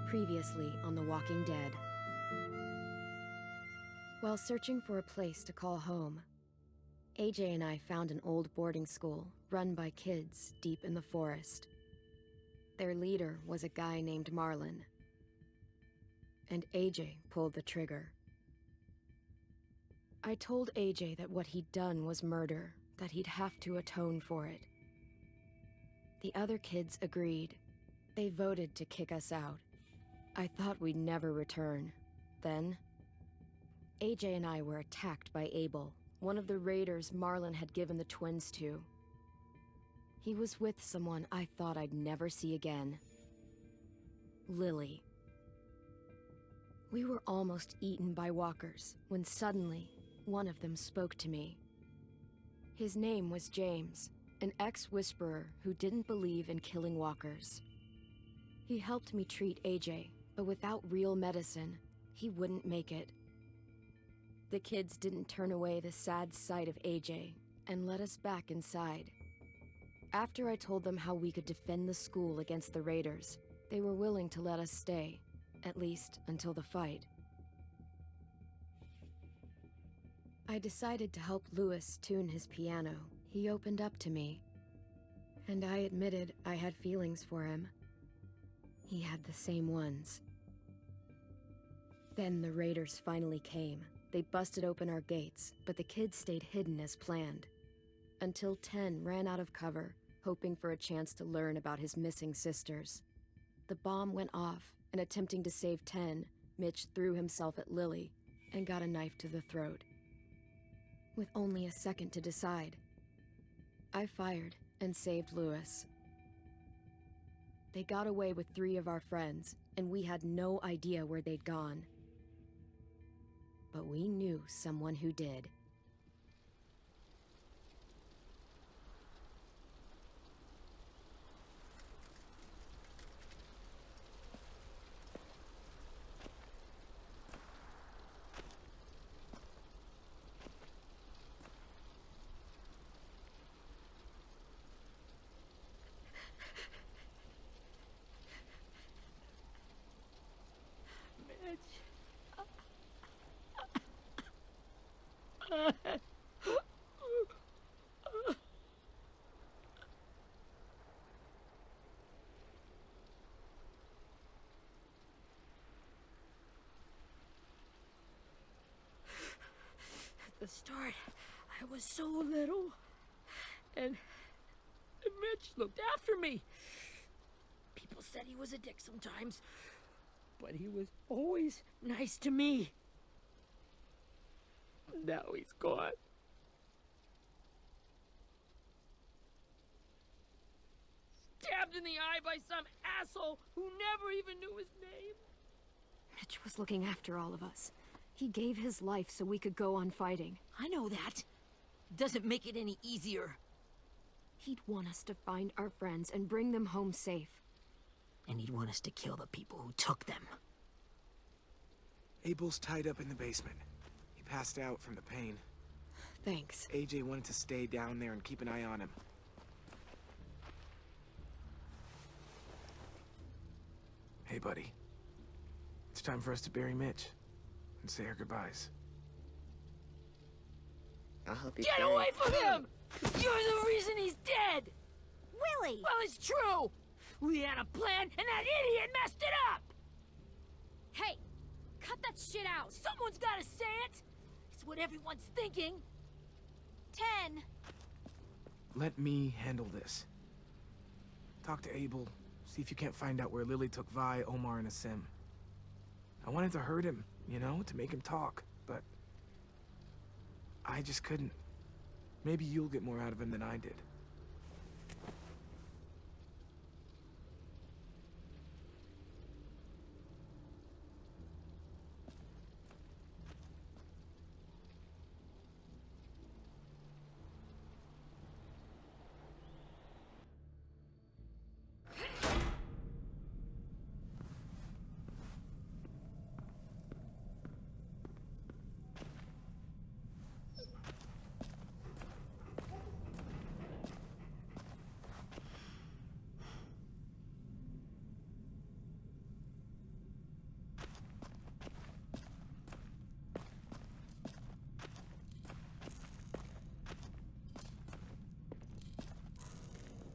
Previously on The Walking Dead. While searching for a place to call home, AJ and I found an old boarding school run by kids deep in the forest. Their leader was a guy named Marlon, and AJ pulled the trigger. I told AJ that what he'd done was murder, that he'd have to atone for it. The other kids agreed. They voted to kick us out. I thought we'd never return. Then, AJ and I were attacked by Abel, one of the raiders Marlon had given the twins to. He was with someone I thought I'd never see again. Lily. We were almost eaten by walkers when suddenly, one of them spoke to me. His name was James, an ex-whisperer who didn't believe in killing walkers. He helped me treat AJ, but without real medicine, he wouldn't make it. The kids didn't turn away the sad sight of AJ and let us back inside. After I told them how we could defend the school against the raiders, they were willing to let us stay, at least until the fight. I decided to help Louis tune his piano. He opened up to me, and I admitted I had feelings for him. He had the same ones. Then the raiders finally came. They busted open our gates, but the kids stayed hidden as planned. Until 10 ran out of cover, hoping for a chance to learn about his missing sisters. The bomb went off, and attempting to save 10, Mitch threw himself at Lily and got a knife to the throat. With only a second to decide, I fired and saved Louis. They got away with 3 of our friends, and we had no idea where they'd gone. But we knew someone who did. Mitch. At the start, I was so little, and Mitch looked after me. People said he was a dick sometimes, but he was always nice to me. Now he's gone. Stabbed in the eye by some asshole who never even knew his name. Mitch was looking after all of us. He gave his life so we could go on fighting. I know that. Doesn't make it any easier. He'd want us to find our friends and bring them home safe. And he'd want us to kill the people who took them. Abel's tied up in the basement. He passed out from the pain. Thanks. AJ wanted to stay down there and keep an eye on him. Hey, buddy. It's time for us to bury Mitch and say our goodbyes. I'll help you. Get away from him! You're the reason he's dead! Willie! Well, it's true! We had a plan, and that idiot messed it up! Hey! Cut that shit out! Someone's gotta say it! It's what everyone's thinking! 10! Let me handle this. Talk to Abel, see if you can't find out where Lily took Vi, Omar, and Asim. I wanted to hurt him, you know, to make him talk, but I just couldn't. Maybe you'll get more out of him than I did.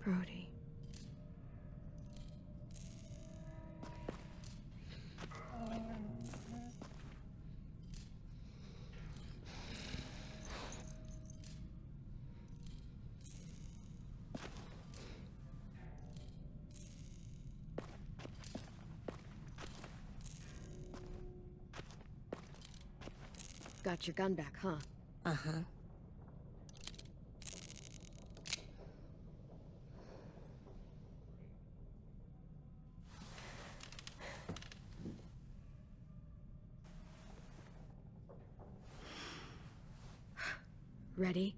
Brody. Got your gun back, huh? Uh-huh. Ready?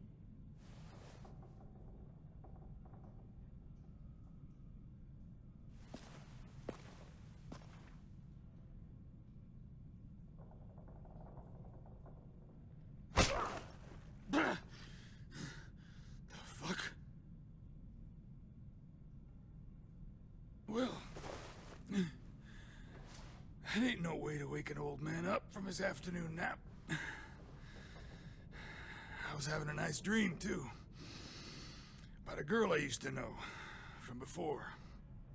Fuck. Well, that ain't no way to wake an old man up from his afternoon nap. I was having a nice dream, too. About a girl I used to know from before.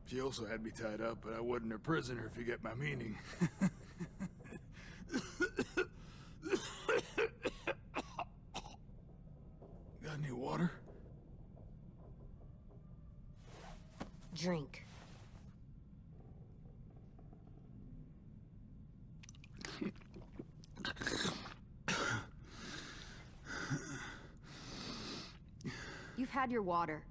She also had me tied up, but I wasn't her prisoner, if you get my meaning. Got any water? Drink. You've had your water.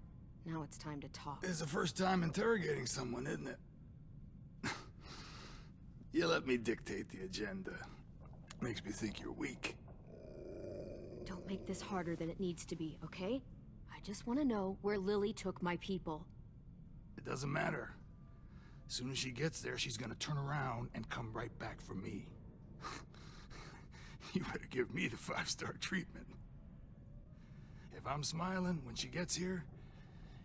Now it's time to talk. It's the first time interrogating someone, isn't it? You let me dictate the agenda. Makes me think you're weak. Don't make this harder than it needs to be, okay? I just want to know where Lily took my people. It doesn't matter. As soon as she gets there, she's gonna turn around and come right back for me. You better give me the 5-star treatment. If I'm smiling when she gets here,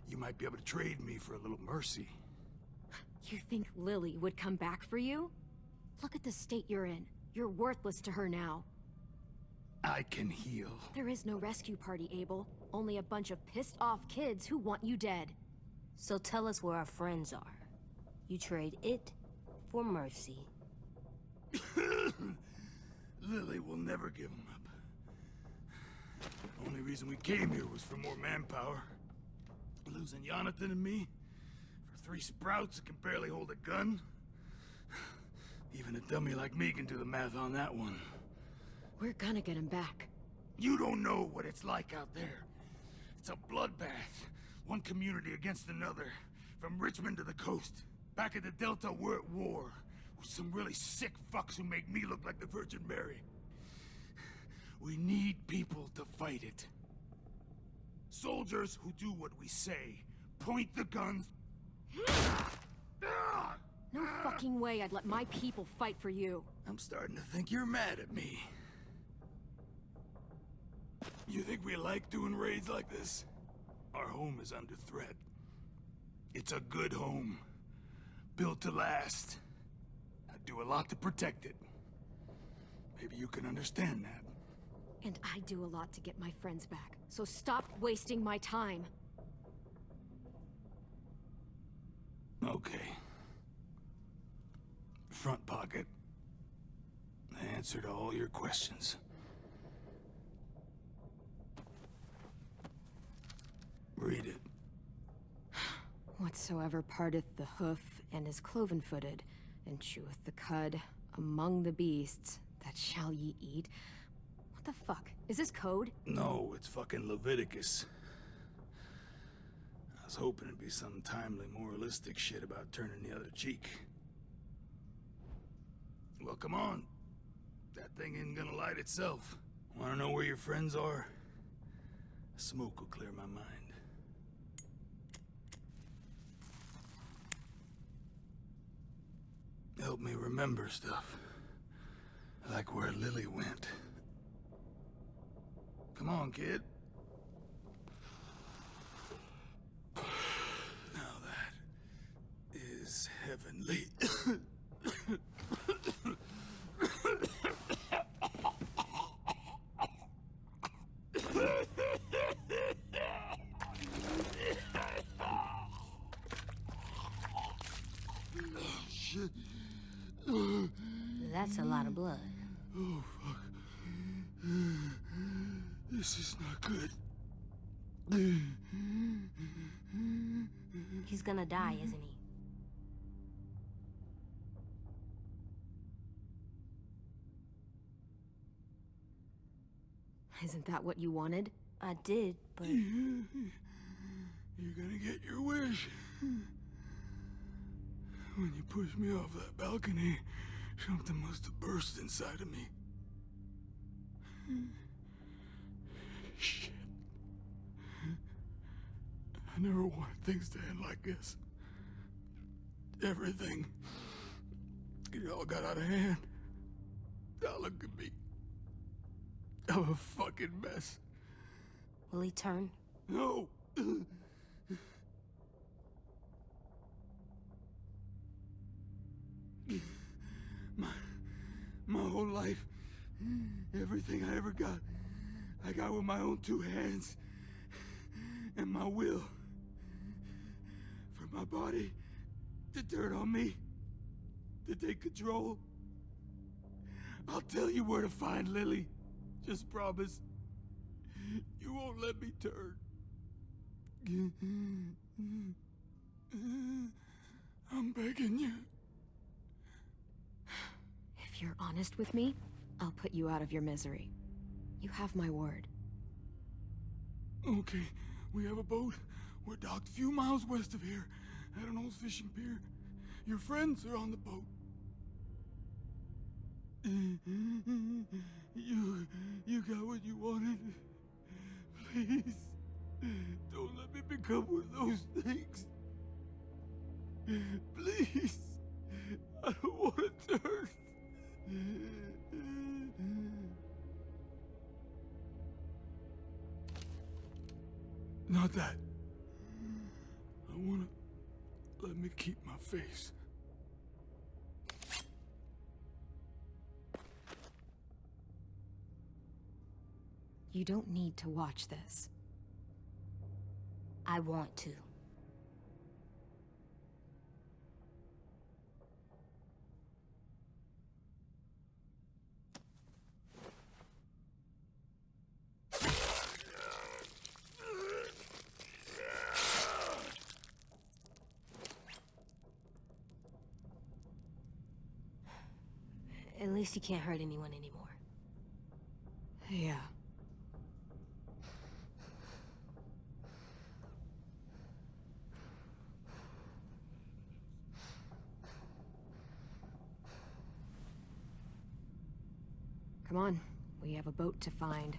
you might be able to trade me for a little mercy. You think Lily would come back for you? Look at the state you're in. You're worthless to her now. I can heal. There is no rescue party, Abel. Only a bunch of pissed-off kids who want you dead. So tell us where our friends are. You trade it for mercy. Lily will never give them up. Only reason we came here was for more manpower. Losing Jonathan and me for 3 sprouts that can barely hold a gun. Even a dummy like me can do the math on that one. We're gonna get him back. You don't know what it's like out there. It's a bloodbath. One community against another. From Richmond to the coast. Back at the Delta, we're at war. With some really sick fucks who make me look like the Virgin Mary. We need people to fight it. Soldiers who do what we say. Point the guns. No fucking way I'd let my people fight for you. I'm starting to think you're mad at me. You think we like doing raids like this? Our home is under threat. It's a good home. Built to last. I'd do a lot to protect it. Maybe you can understand that. And I do a lot to get my friends back. So stop wasting my time. Okay. Front pocket. The answer to all your questions. Read it. Whatsoever parteth the hoof and is cloven-footed, and cheweth the cud among the beasts, that shall ye eat. What the fuck? Is this code? No, it's fucking Leviticus. I was hoping it'd be some timely moralistic shit about turning the other cheek. Well, come on. That thing ain't gonna light itself. Wanna know where your friends are? Smoke will clear my mind. Help me remember stuff. Like where Lily went. Come on, kid. Now that is heavenly. That's a lot of blood. Oh, fuck. This is not good. He's gonna die, isn't he? Isn't that what you wanted? I did, but You're gonna get your wish. When you pushed me off that balcony, something must have burst inside of me. Shit. I never wanted things to end like this. Everything. It all got out of hand. Now look at me. I'm a fucking mess. will he turn? No! My whole life, everything I ever got, I got with my own two hands and my will. For my body to turn on me, to take control. I'll tell you where to find Lily. Just promise. You won't let me turn. I'm begging you. If you're honest with me, I'll put you out of your misery. You have my word. Okay, we have a boat. We're docked a few miles west of here, at an old fishing pier. Your friends are on the boat. You got what you wanted. Please, don't let me become one of those things. Please, I don't want to turn. Not that. I wanna let me keep my face. You don't need to watch this. I want to. At least he can't hurt anyone anymore. Yeah. Come on, we have a boat to find.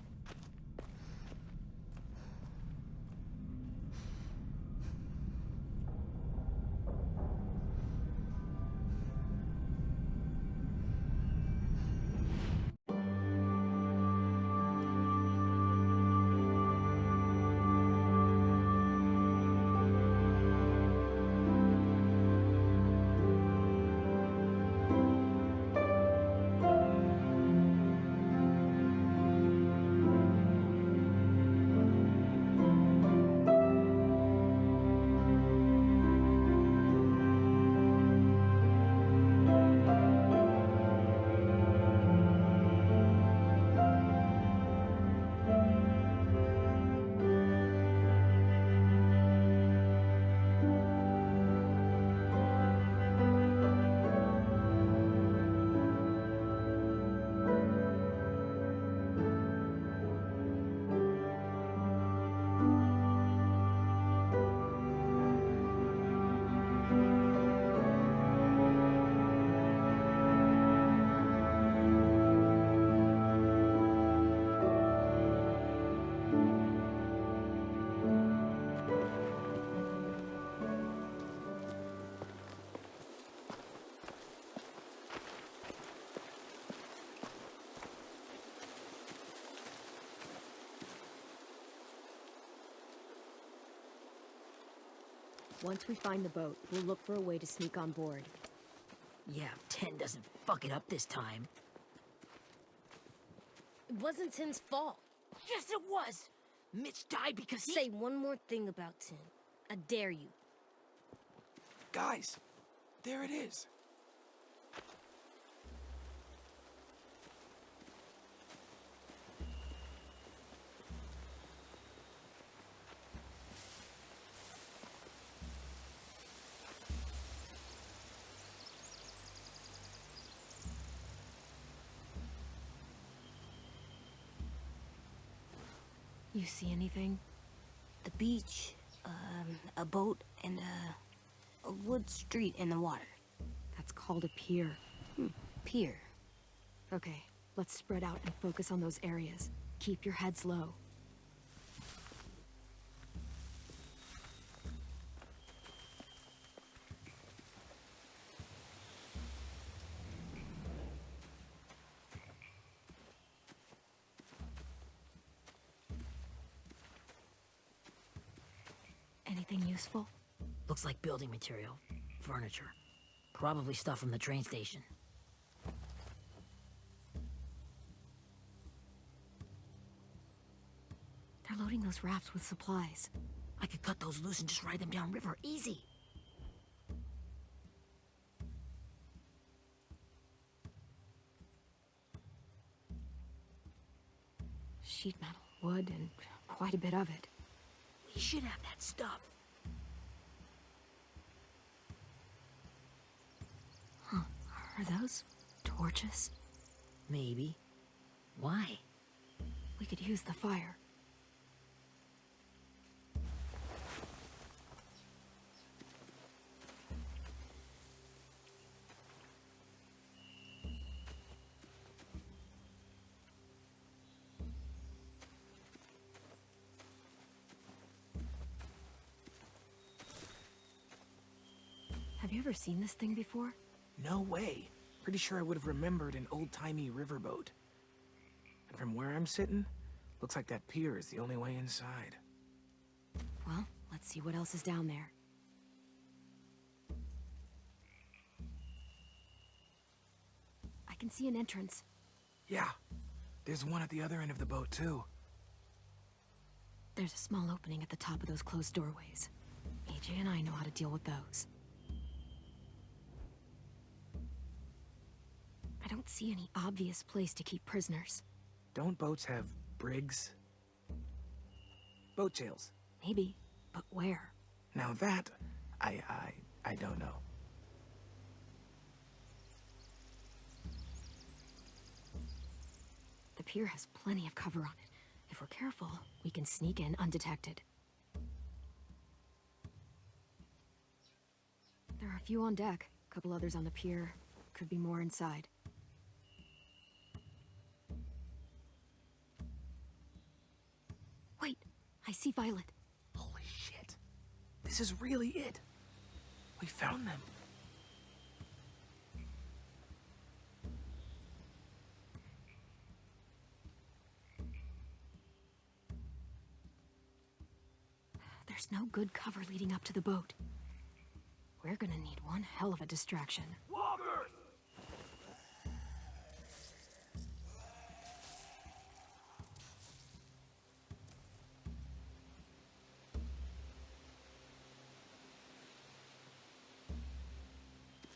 Once we find the boat, we'll look for a way to sneak on board. Yeah, if 10 doesn't fuck it up this time. It wasn't Tin's fault. Yes, it was! Mitch died because he— Say one more thing about Tin. I dare you. Guys, there it is. You see anything? The beach, a boat, and a wood street in the water. That's called a pier. Pier. Okay, let's spread out and focus on those areas. Keep your heads low. Anything useful? Looks like building material. Furniture. Probably stuff from the train station. They're loading those rafts with supplies. I could cut those loose and just ride them downriver. Easy. Sheet metal, wood, and quite a bit of it. We should have that stuff. Huh. Are those torches? Maybe. Why? We could use the fire. Have you ever seen this thing before? No way. Pretty sure I would have remembered an old-timey riverboat. And from where I'm sitting, looks like that pier is the only way inside. Well, let's see what else is down there. I can see an entrance. Yeah, there's one at the other end of the boat, too. There's a small opening at the top of those closed doorways. AJ and I know how to deal with those. I don't see any obvious place to keep prisoners. Don't boats have brigs? Boat jails. Maybe, but where? Now that, I don't know. The pier has plenty of cover on it. If we're careful, we can sneak in undetected. There are a few on deck, a couple others on the pier. Could be more inside. Wait, I see Violet. Holy shit. This is really it. We found them. There's no good cover leading up to the boat. We're gonna need one hell of a distraction. Walkers!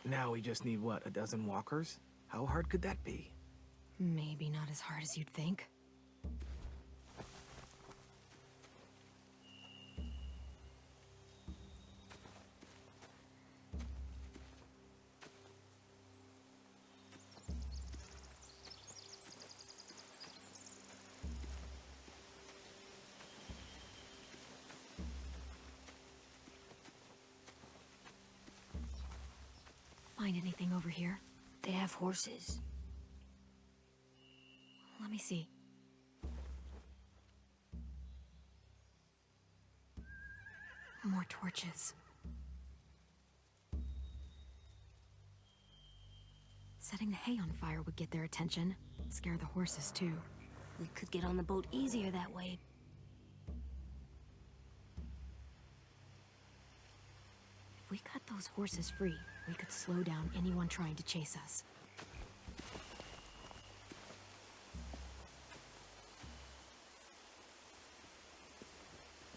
Now we just need, what, a dozen walkers? How hard could that be? Maybe not as hard as you'd think. Find anything over here? They have horses. Let me see. More torches. Setting the hay on fire would get their attention. Scare the horses, too. We could get on the boat easier that way. If we cut those horses free, we could slow down anyone trying to chase us.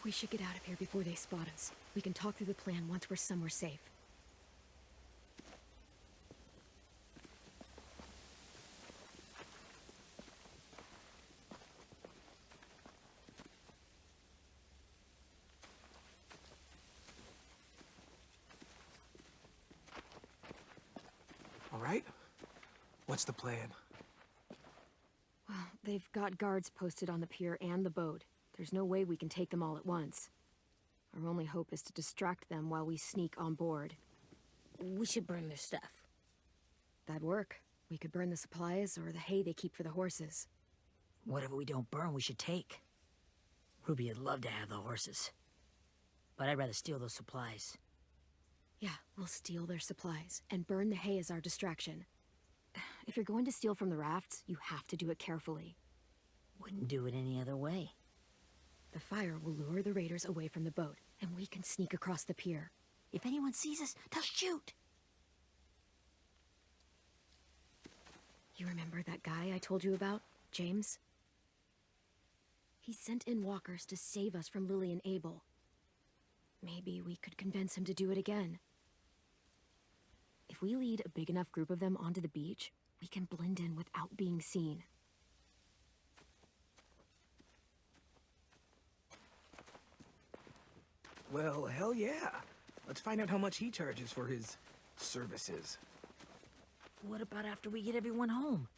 We should get out of here before they spot us. We can talk through the plan once we're somewhere safe. All right? What's the plan? Well, they've got guards posted on the pier and the boat. There's no way we can take them all at once. Our only hope is to distract them while we sneak on board. We should burn their stuff. That'd work. We could burn the supplies or the hay they keep for the horses. Whatever we don't burn, we should take. Ruby would love to have the horses. But I'd rather steal those supplies. Yeah, we'll steal their supplies and burn the hay as our distraction. If you're going to steal from the rafts, you have to do it carefully. Wouldn't do it any other way. The fire will lure the raiders away from the boat, and we can sneak across the pier. If anyone sees us, they'll shoot. You remember that guy I told you about, James? He sent in walkers to save us from Lily and Abel. Maybe we could convince him to do it again. If we lead a big enough group of them onto the beach, we can blend in without being seen. Well, hell yeah. Let's find out how much he charges for his services. What about after we get everyone home?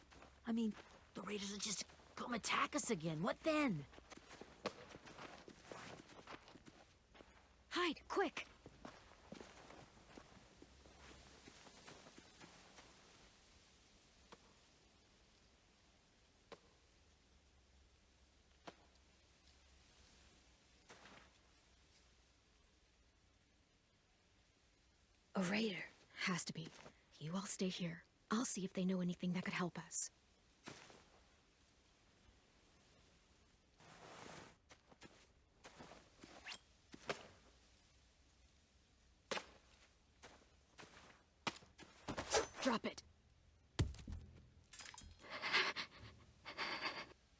I mean, the raiders will just come attack us again. What then? Hide, quick! A raider. Has to be. You all stay here. I'll see if they know anything that could help us. Drop it.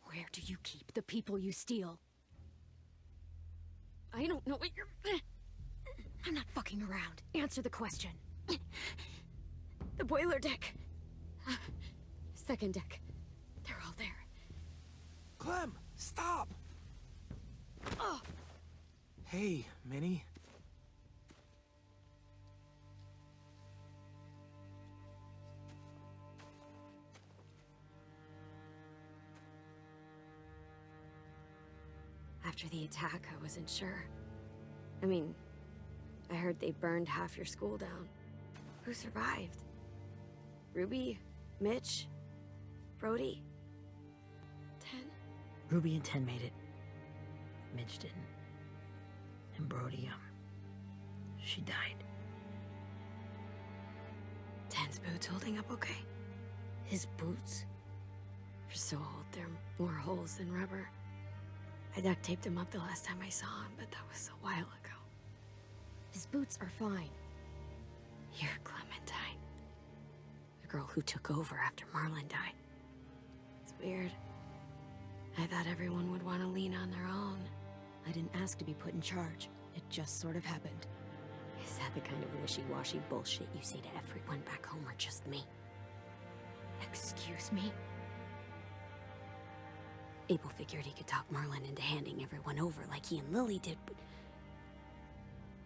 Where do you keep the people you steal? I don't know what you're... I'm not fucking around. Answer the question. The boiler deck. Second deck. They're all there. Clem, stop! Oh! Hey, Minnie. After the attack, I wasn't sure. I mean, I heard they burned half your school down. Who survived? Ruby? Mitch? Brody? 10? Ruby and 10 made it. Mitch didn't. And Brody, she died. 10's boots holding up okay? His boots? They're so old, there are more holes than rubber. I duct taped him up the last time I saw him, but that was a while ago. His boots are fine. You're Clementine. The girl who took over after Marlon died. It's weird. I thought everyone would want to lean on their own. I didn't ask to be put in charge. It just sort of happened. Is that the kind of wishy-washy bullshit you say to everyone back home or just me? Excuse me? Abel figured he could talk Marlon into handing everyone over like he and Lily did, but...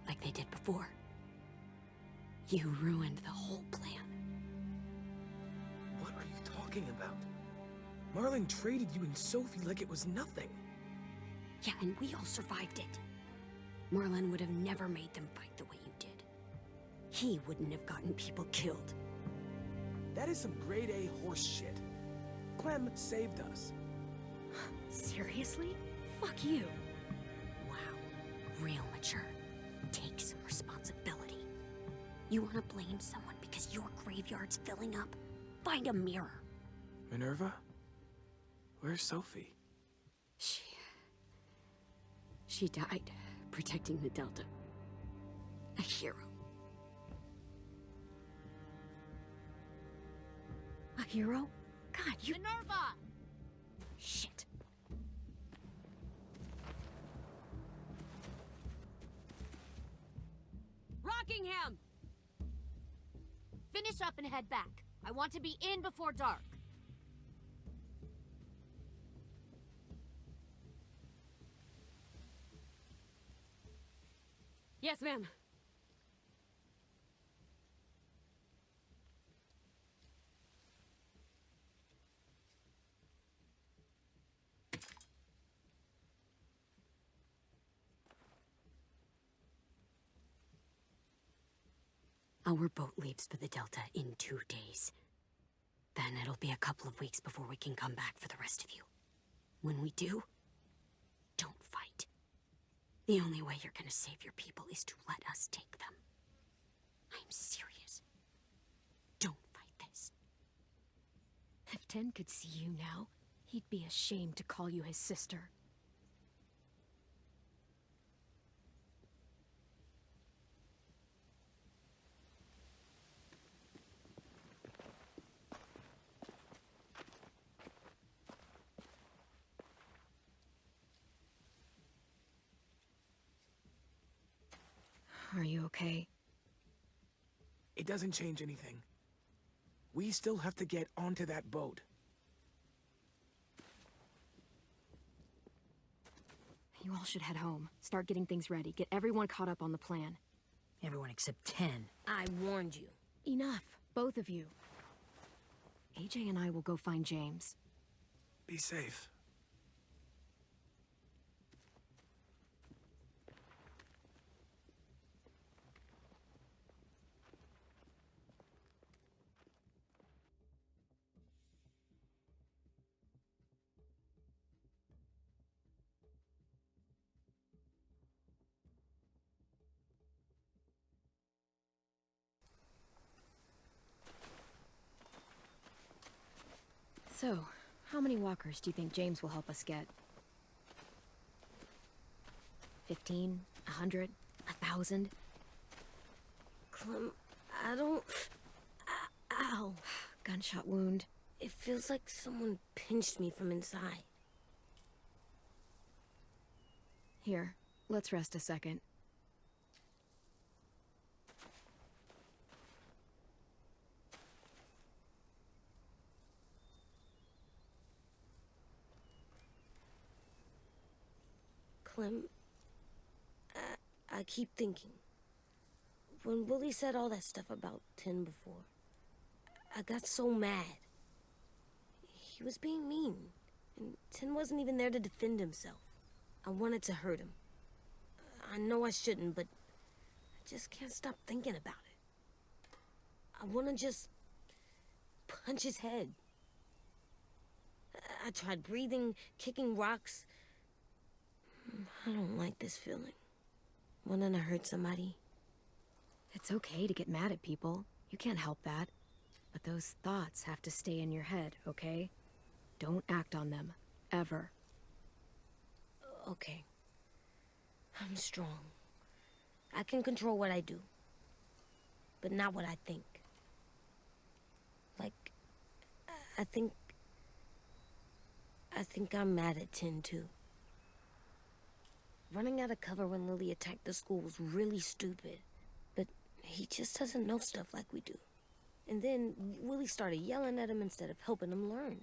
like they did before. You ruined the whole plan. What are you talking about? Marlon traded you and Sophie like it was nothing. Yeah, and we all survived it. Marlon would have never made them fight the way you did. He wouldn't have gotten people killed. That is some grade A horse shit. Clem saved us. Seriously? Fuck you. Wow. Real mature. Take some responsibility. You want to blame someone because your graveyard's filling up? Find a mirror. Minerva? Where's Sophie? She died protecting the Delta. A hero. A hero? God, you... Minerva! Shit. Rockingham! Finish up and head back. I want to be in before dark. Yes, ma'am. Our boat leaves for the Delta in 2 days. Then it'll be a couple of weeks before we can come back for the rest of you. When we do, don't fight. The only way you're gonna save your people is to let us take them. I'm serious. Don't fight this. If Ten could see you now, he'd be ashamed to call you his sister. Are you okay? It doesn't change anything. We still have to get onto that boat. You all should head home. Start getting things ready. Get everyone caught up on the plan. Everyone except 10. I warned you. Enough, both of you. AJ and I will go find James. Be safe. So, how many walkers do you think James will help us get? 15? 100? 1,000? Clem, I don't... Ow. Gunshot wound. It feels like someone pinched me from inside. Here, let's rest a second. Clem, I keep thinking. When Willie said all that stuff about 10 before, I got so mad. He was being mean, and 10 wasn't even there to defend himself. I wanted to hurt him. I know I shouldn't, but I just can't stop thinking about it. I want to just punch his head. I tried breathing, kicking rocks. I don't like this feeling. Wanting to hurt somebody. It's okay to get mad at people. You can't help that. But those thoughts have to stay in your head, okay? Don't act on them. Ever. Okay. I'm strong. I can control what I do. But not what I think. Like, I think I'm mad at 10 too. Running out of cover when Lily attacked the school was really stupid. But he just doesn't know stuff like we do. And then Willie started yelling at him instead of helping him learn.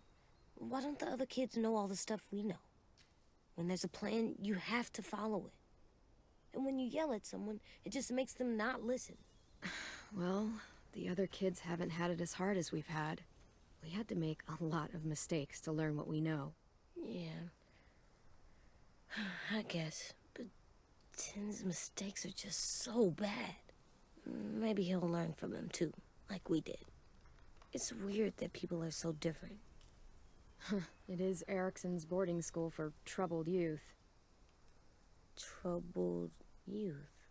Why don't the other kids know all the stuff we know? When there's a plan, you have to follow it. And when you yell at someone, it just makes them not listen. Well, the other kids haven't had it as hard as we've had. We had to make a lot of mistakes to learn what we know. Yeah. I guess. But 10's mistakes are just so bad. Maybe he'll learn from them too, like we did. It's weird that people are so different. It is Erickson's boarding school for troubled youth. Troubled youth?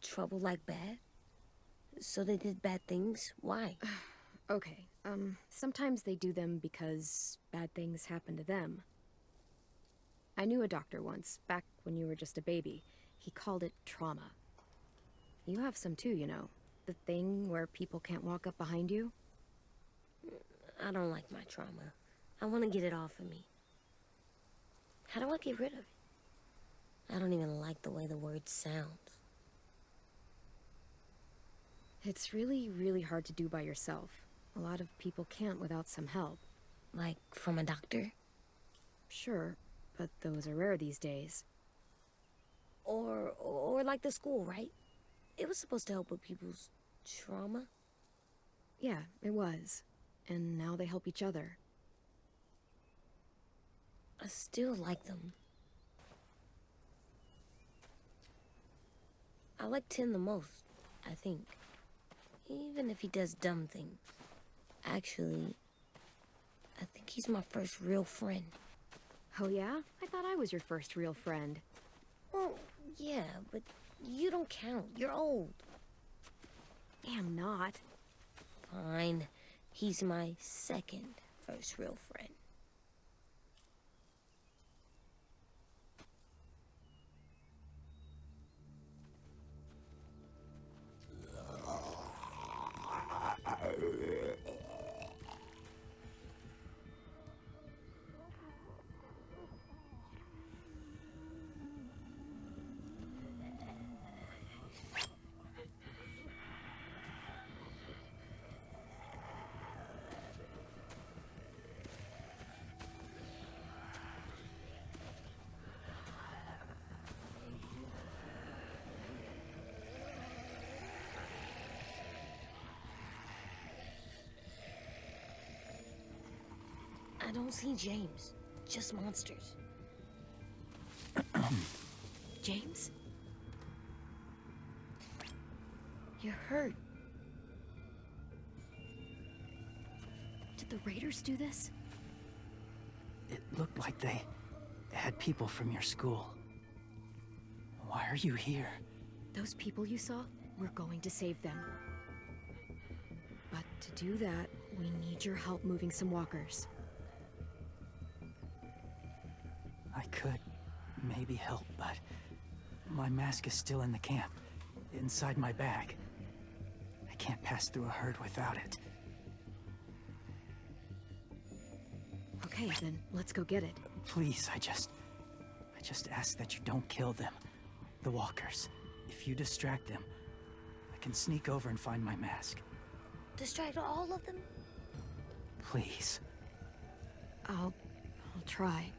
Trouble like bad? So they did bad things? Why? Okay, sometimes they do them because bad things happen to them. I knew a doctor once, back when you were just a baby. He called it trauma. You have some too, you know. The thing where people can't walk up behind you. I don't like my trauma. I want to get it off of me. How do I get rid of it? I don't even like the way the word sounds. It's really, really hard to do by yourself. A lot of people can't without some help. Like, from a doctor? Sure, but those are rare these days. Or like the school, right? It was supposed to help with people's trauma. Yeah, it was. And now they help each other. I still like them. I like 10 the most, I think. Even if he does dumb things. Actually, I think he's my first real friend. Oh yeah? I thought I was your first real friend. Well, yeah, but you don't count. You're old. I'm not. Fine. He's my second first real friend. I don't see James. Just monsters. James? You're hurt. Did the Raiders do this? It looked like they had people from your school. Why are you here? Those people you saw? We're going to save them. But to do that, we need your help moving some walkers. I could maybe help, but my mask is still in the camp, inside my bag. I can't pass through a herd without it. Okay, then let's go get it. Please, I just ask that you don't kill them. The walkers. If you distract them, I can sneak over and find my mask. Distract all of them? Please. I'll try.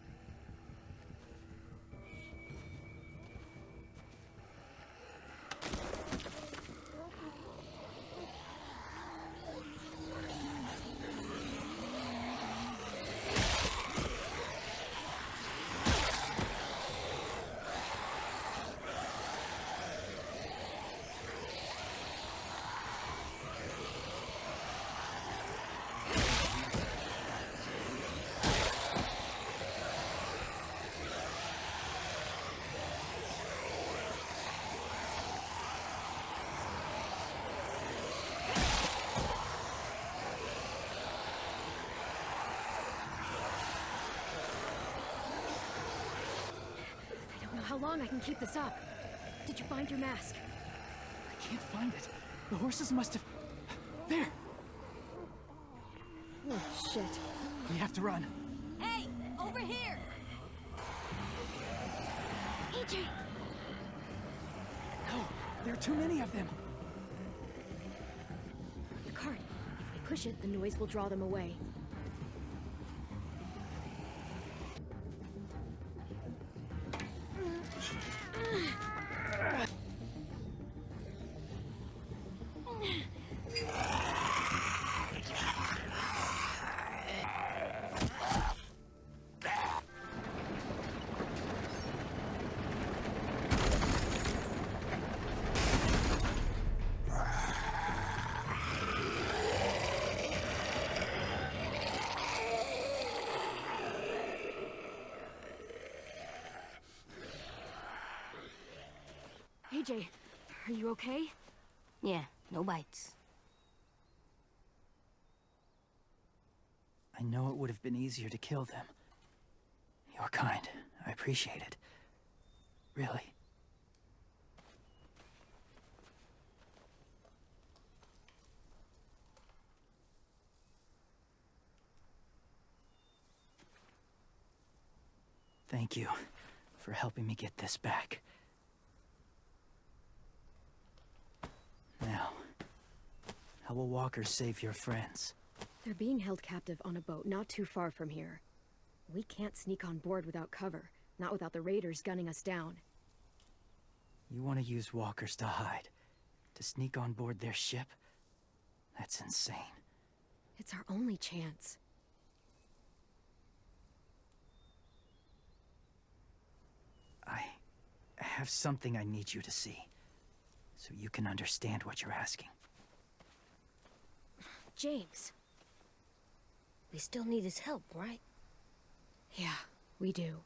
How long I can keep this up? Did you find your mask? I can't find it. The horses must have... There! Oh, shit. We have to run. Hey, over here! AJ! No, there are too many of them. The cart. If we push it, the noise will draw them away. AJ, are you okay? Yeah, no bites. I know it would have been easier to kill them. You're kind. I appreciate it. Really. Thank you for helping me get this back. Now, how will walkers save your friends? They're being held captive on a boat not too far from here. We can't sneak on board without cover, not without the raiders gunning us down. You want to use walkers to hide? To sneak on board their ship? That's insane. It's our only chance. I have something I need you to see, so you can understand what you're asking. James. We still need his help, right? Yeah, we do.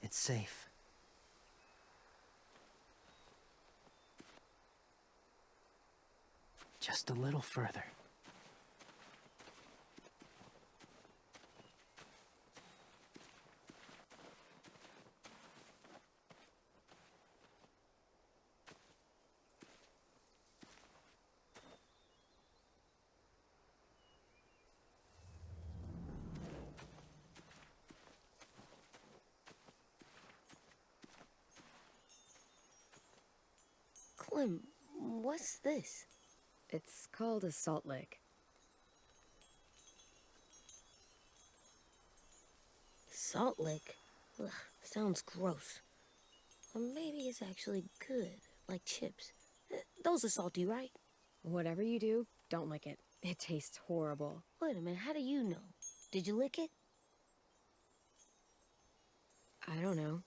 It's safe. Just a little further. Clem, what's this? It's called a salt lick. Salt lick? Ugh, sounds gross. Or maybe it's actually good, like chips. Those are salty, right? Whatever you do, don't lick it. It tastes horrible. Wait a minute, how do you know? Did you lick it? I don't know.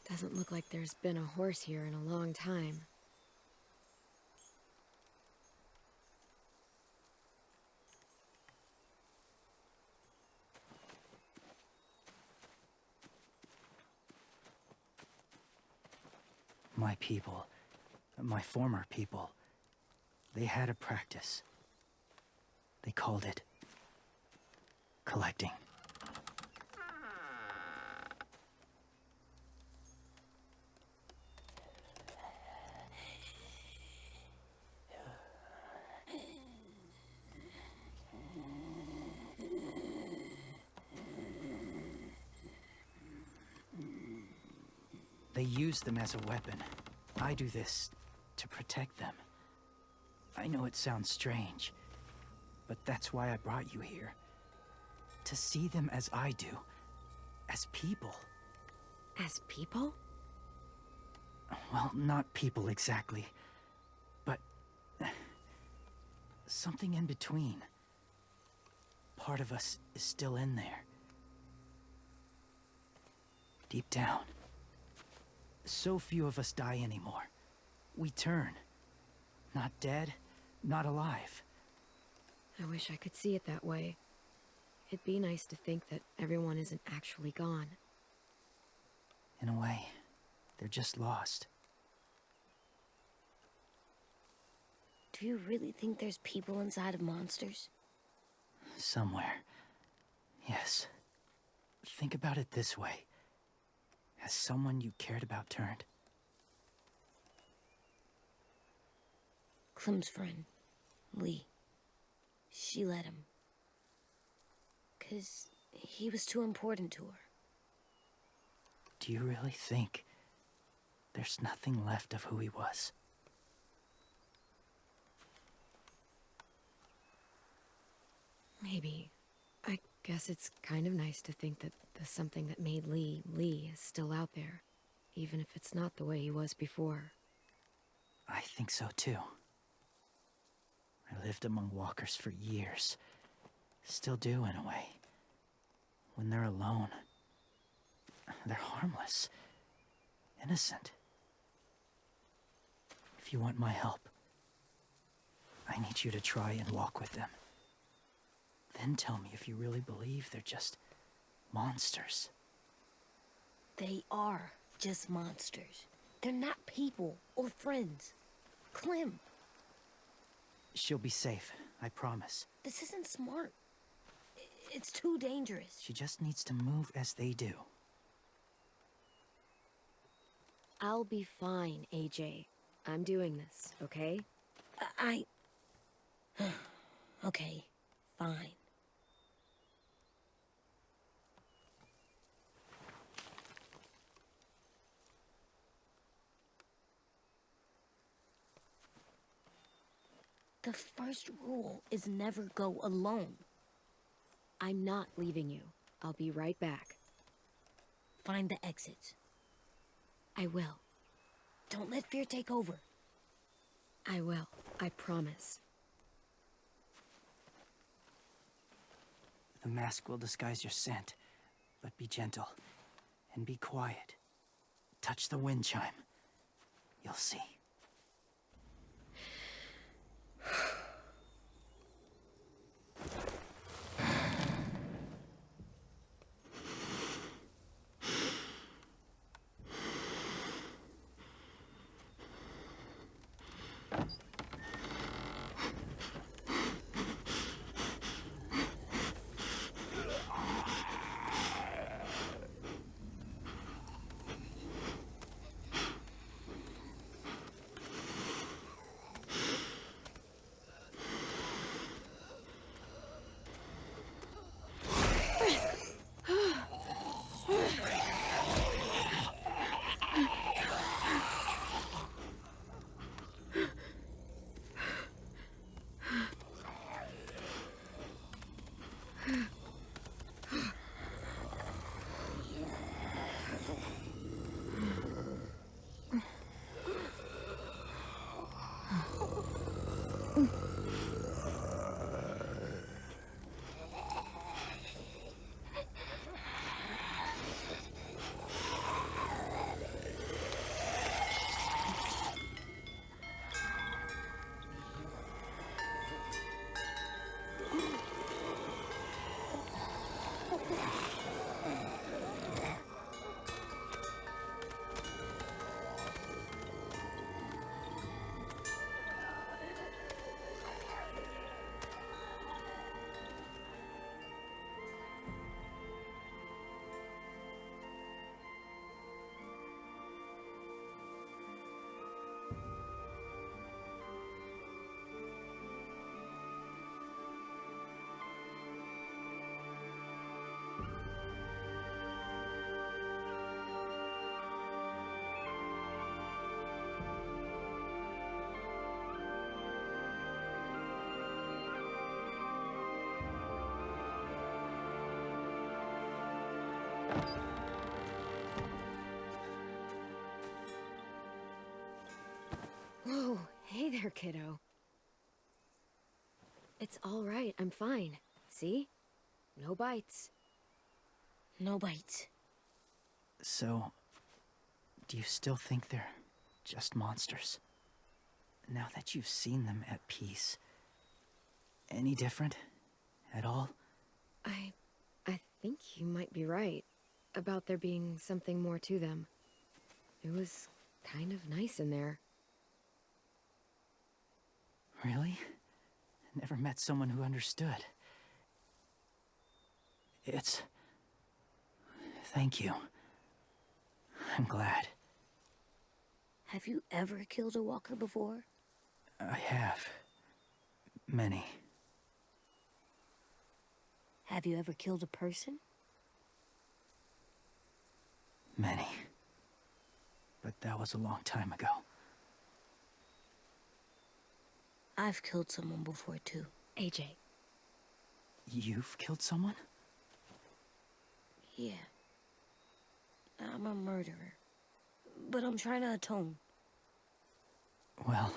Doesn't look like there's been a horse here in a long time. My people, my former people, they had a practice. They called it collecting. They use them as a weapon. I do this to protect them. I know it sounds strange, but that's why I brought you here. To see them as I do, as people. As people? Well, not people exactly, but something in between. Part of us is still in there. Deep down. So few of us die anymore. We turn. Not dead, not alive. I wish I could see it that way. It'd be nice to think that everyone isn't actually gone. In a way, they're just lost. Do you really think there's people inside of monsters? Somewhere. Yes. Think about it this way. Has someone you cared about turned? Clem's friend, Lee. She let him. 'Cause he was too important to her. Do you really think there's nothing left of who he was? Maybe. I guess it's kind of nice to think that the something that made Lee, Lee is still out there. Even if it's not the way he was before. I think so too. I lived among walkers for years. Still do in a way. When they're alone, they're harmless. Innocent. If you want my help, I need you to try and walk with them. Then tell me if you really believe they're just monsters. They are just monsters. They're not people or friends. Clem, She'll be safe, I promise. this isn't smart. It's too dangerous. She just needs to move as they do. I'll be fine, AJ. I'm doing this, okay? I... Okay, fine. The first rule is never go alone. I'm not leaving you. I'll be right back. Find the exits. I will. Don't let fear take over. I will. I promise. The mask will disguise your scent, but be gentle and be quiet. Touch the wind chime. You'll see. Whoa, hey there, kiddo. It's all right, I'm fine. See? No bites. No bites. So, do you still think they're just monsters? Now that you've seen them at peace, any different at all? I think you might be right about there being something more to them. It was kind of nice in there. Really? Never met someone who understood. Thank you. I'm glad. Have you ever killed a walker before? I have. Many. Have you ever killed a person? Many. But that was a long time ago. I've killed someone before, too. AJ. You've killed someone? Yeah. I'm a murderer. But I'm trying to atone. Well,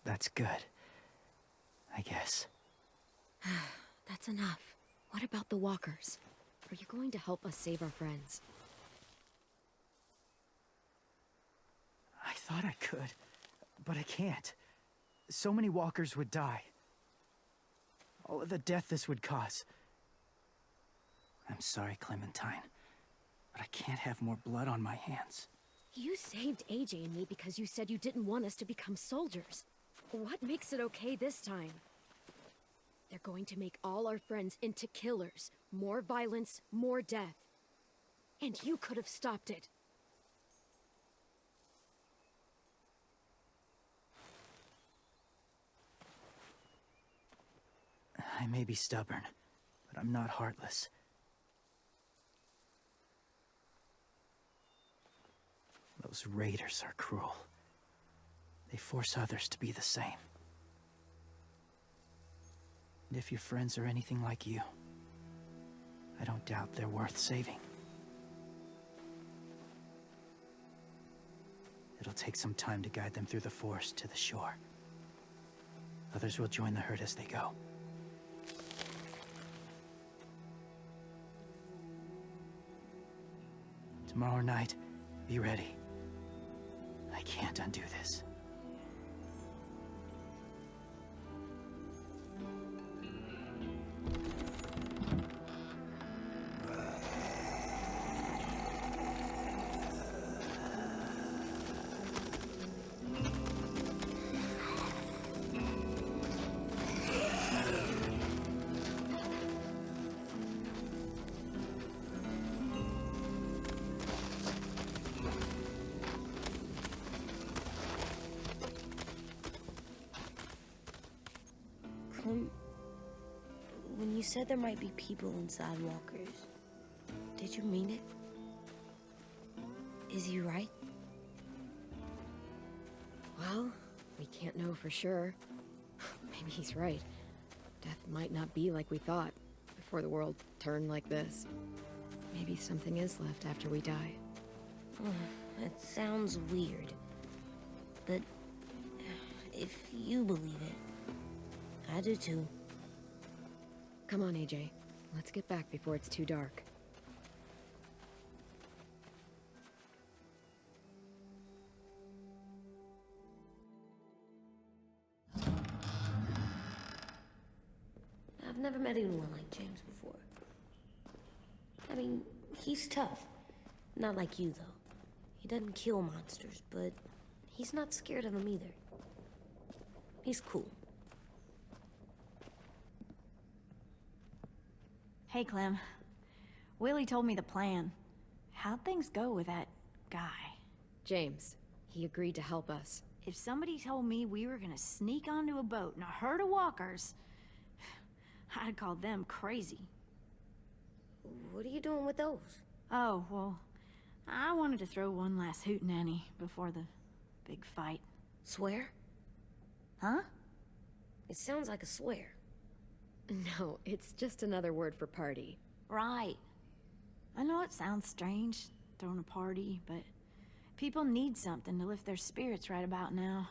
that's good. I guess. That's enough. What about the walkers? Are you going to help us save our friends? I thought I could, but I can't. So many walkers would die. All of the death this would cause. I'm sorry, Clementine, but I can't have more blood on my hands. You saved AJ and me because you said you didn't want us to become soldiers. What makes it okay this time? They're going to make all our friends into killers. More violence, more death. And you could have stopped it. I may be stubborn, but I'm not heartless. Those raiders are cruel. They force others to be the same. And if your friends are anything like you, I don't doubt they're worth saving. It'll take some time to guide them through the forest to the shore. Others will join the herd as they go. Tomorrow night, be ready. I can't undo this. When you said there might be people inside walkers, did you mean it? Is he right? Well, we can't know for sure. Maybe he's right. Death might not be like we thought, before the world turned like this. Maybe something is left after we die. That sounds weird. But if you believe it, I do too. Come on, AJ. Let's get back before it's too dark. I've never met anyone like James before. I mean, he's tough. Not like you, though. He doesn't kill monsters, but he's not scared of them either. He's cool. Hey, Clem. Willie told me the plan. How'd things go with that guy? James, he agreed to help us. If somebody told me we were gonna sneak onto a boat in a herd of walkers, I'd call them crazy. What are you doing with those? Oh, well, I wanted to throw one last hootenanny before the big fight. Swear? Huh? It sounds like a swear. No, it's just another word for party. Right. I know it sounds strange, throwing a party, but people need something to lift their spirits right about now.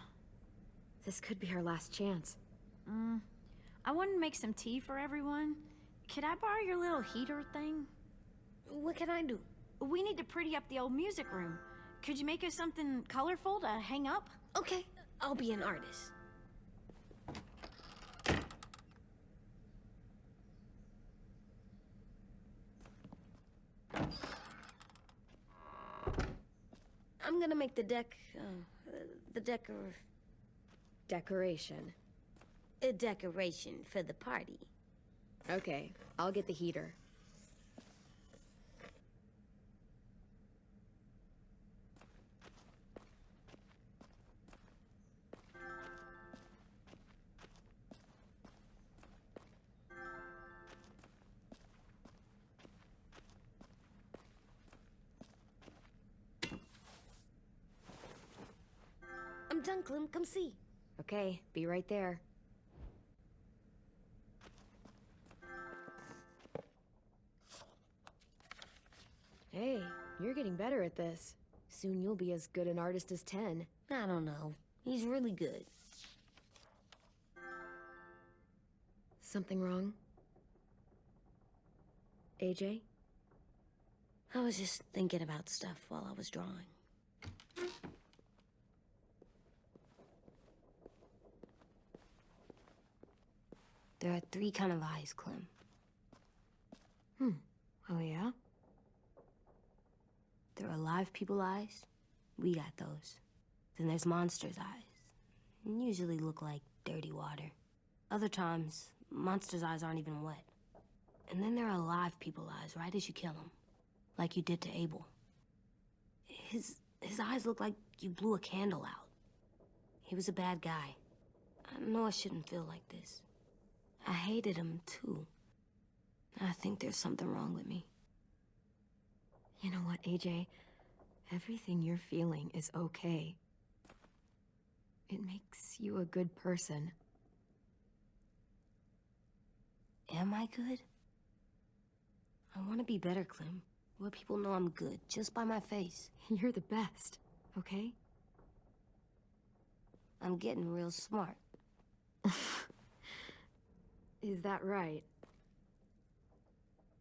This could be our last chance. I wanted to make some tea for everyone. Could I borrow your little heater thing? What can I do? We need to pretty up the old music room. Could you make us something colorful to hang up? Okay, I'll be an artist. I'm gonna make the Decoration. a decoration for the party. Okay, I'll get the heater. I'm done, Clem. Come see. Okay, be right there. Hey, you're getting better at this. Soon you'll be as good an artist as 10. I don't know. He's really good. Something wrong? AJ? I was just thinking about stuff while I was drawing. There are 3 kind of eyes, Clem. Oh yeah? There are live people eyes. We got those. Then there's monsters' eyes. Usually look like dirty water. Other times, monsters' eyes aren't even wet. And then there are live people eyes right as you kill them. Like you did to Abel. His eyes look like you blew a candle out. He was a bad guy. I know I shouldn't feel like this. I hated him too. I think there's something wrong with me. You know what, AJ? Everything you're feeling is okay. It makes you a good person. Am I good? I want to be better, Clem. Where people know I'm good, just by my face. You're the best, okay? I'm getting real smart. Is that right?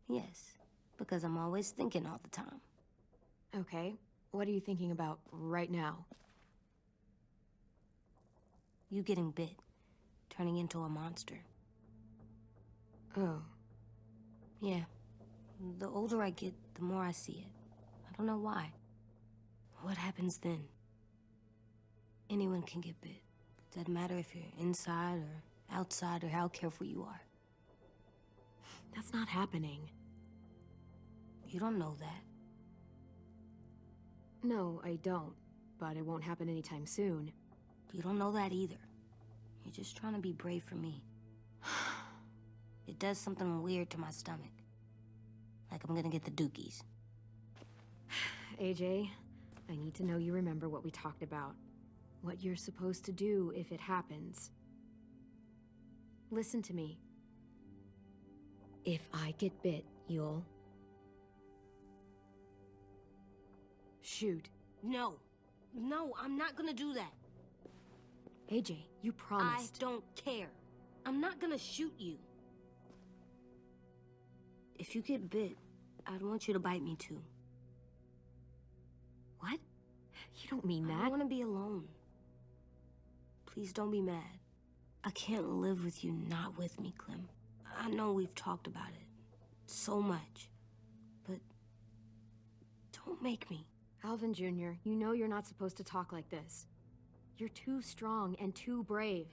Yes, because I'm always thinking all the time. Okay. What are you thinking about right now? You getting bit, turning into a monster. Oh. Yeah. The older I get, the more I see it. I don't know why. What happens then? Anyone can get bit. Doesn't matter if you're inside or outside or how careful you are. That's not happening. You don't know that. No, I don't. But it won't happen anytime soon. You don't know that either. You're just trying to be brave for me. It does something weird to my stomach. Like I'm gonna get the dookies. AJ, I need to know you remember what we talked about. What you're supposed to do if it happens. Listen to me. If I get bit, you'll... shoot. No. No, I'm not gonna do that. AJ, you promised. I don't care. I'm not gonna shoot you. If you get bit, I'd want you to bite me too. What? You don't mean I that. don't want to be alone. Please don't be mad. I can't live with you not with me, Clem. I know we've talked about it so much, but don't make me. Alvin Jr., you know you're not supposed to talk like this. You're too strong and too brave.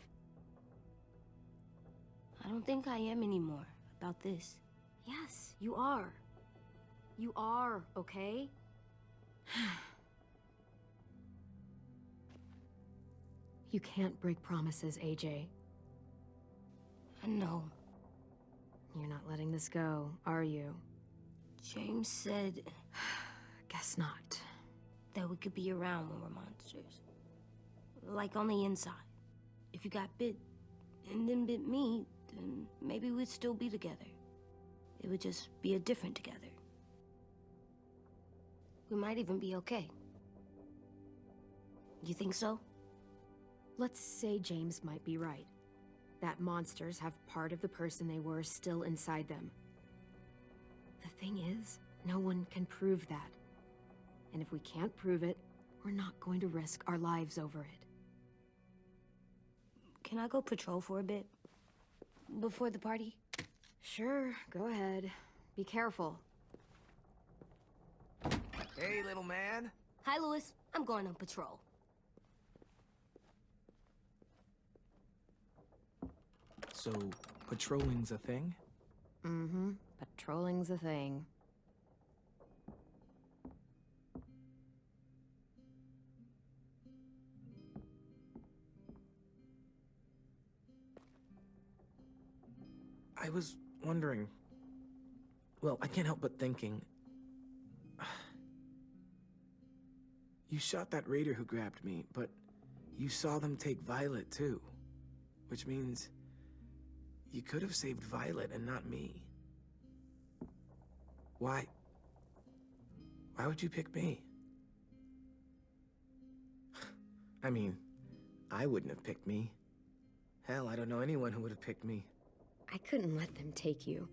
I don't think I am anymore about this. Yes, you are. You are, okay? You can't break promises, AJ. I know. You're not letting this go, are you? James said Guess not. that we could be around when we're monsters. Like on the inside. If you got bit and then bit me, then maybe we'd still be together. It would just be a different together. We might even be okay. You think so? Let's say James might be right. That monsters have part of the person they were still inside them. The thing is, no one can prove that. And if we can't prove it, we're not going to risk our lives over it. Can I go patrol for a bit? Before the party? Sure, go ahead. Be careful. Hey, little man. Hi, Louis. I'm going on patrol. So, patrolling's a thing? Mm-hmm. Patrolling's a thing. I was wondering... Well, I can't help but thinking... You shot that raider who grabbed me, but you saw them take Violet too. Which means... you could have saved Violet and not me. Why? Why would you pick me? I mean, I wouldn't have picked me. Hell, I don't know anyone who would have picked me. I couldn't let them take you.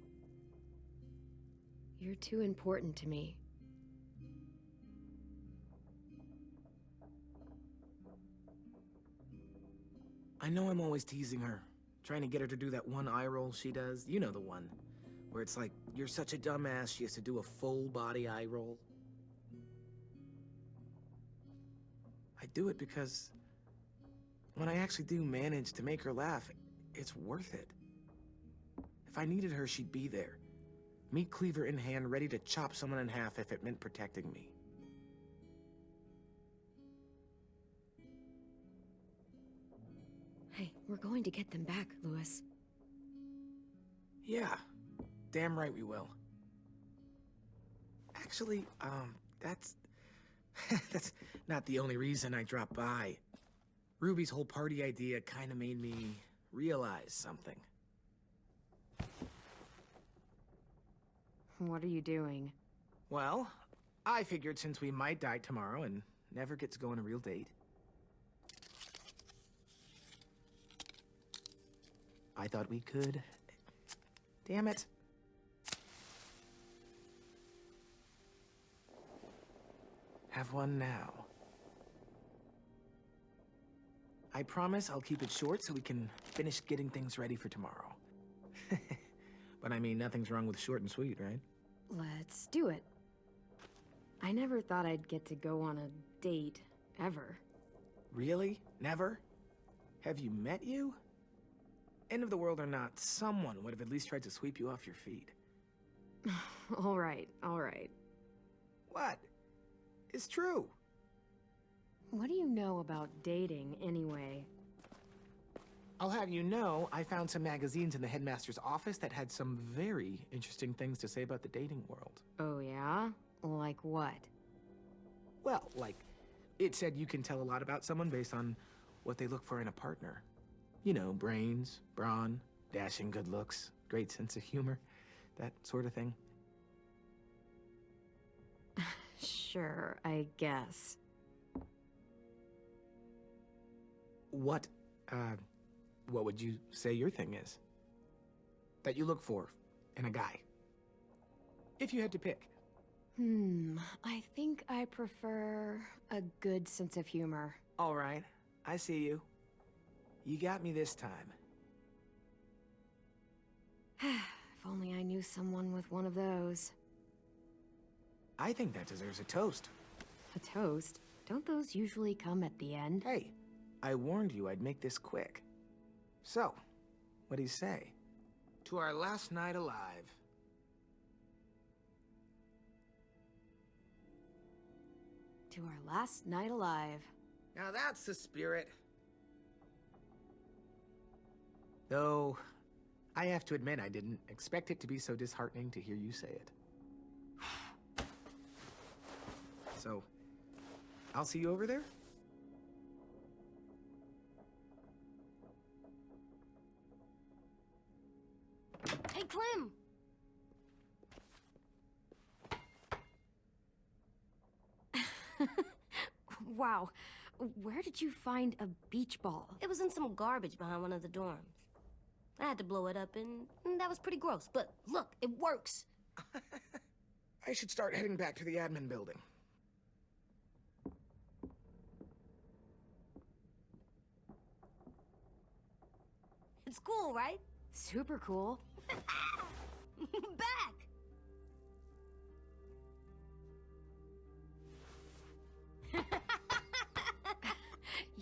You're too important to me. I know I'm always teasing her, trying to get her to do that one eye roll she does. You know the one, where it's like, you're such a dumbass, she has to do a full body eye roll. I do it because when I actually do manage to make her laugh, it's worth it. If I needed her, she'd be there. Meat cleaver in hand, ready to chop someone in half if it meant protecting me. Hey, we're going to get them back, Louis. Yeah, damn right we will. Actually, that's... that's not the only reason I dropped by. Ruby's whole party idea kinda made me realize something. What are you doing? Well, I figured since we might die tomorrow and never get to go on a real date, I thought we could... Damn it. Have one now. I promise I'll keep it short so we can finish getting things ready for tomorrow. But I mean, nothing's wrong with short and sweet, right? Let's do it. I never thought I'd get to go on a date, ever. Really? Never? Have you met you? End of the world or not, someone would have at least tried to sweep you off your feet. All right, all right. What? It's true. What do you know about dating, anyway? I'll have you know, I found some magazines in the headmaster's office that had some very interesting things to say about the dating world. Oh, yeah? Like what? Well, like, it said you can tell a lot about someone based on what they look for in a partner. You know, brains, brawn, dashing good looks, great sense of humor, that sort of thing. Sure, I guess. What would you say your thing is? That you look for in a guy? If you had to pick. I think I prefer a good sense of humor. All right, I see you. You got me this time. If only I knew someone with one of those. I think that deserves a toast. A toast? Don't those usually come at the end? Hey, I warned you I'd make this quick. So, what do you say? To our last night alive. To our last night alive. Now that's the spirit. Though, I have to admit I didn't expect it to be so disheartening to hear you say it. So, I'll see you over there? Hey, Clem! Wow. Where did you find a beach ball? It was in some garbage behind one of the dorms. I had to blow it up, and that was pretty gross. But look, it works. I should start heading back to the admin building. It's cool, right? Super cool. Back!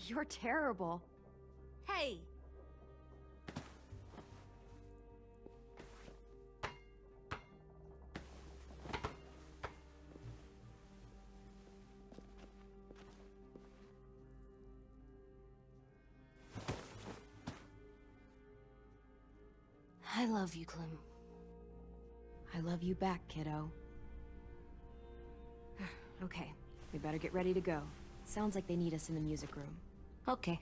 You're terrible. Hey! I love you, Clem. I love you back, kiddo. Okay, we better get ready to go. Sounds like they need us in the music room. Okay.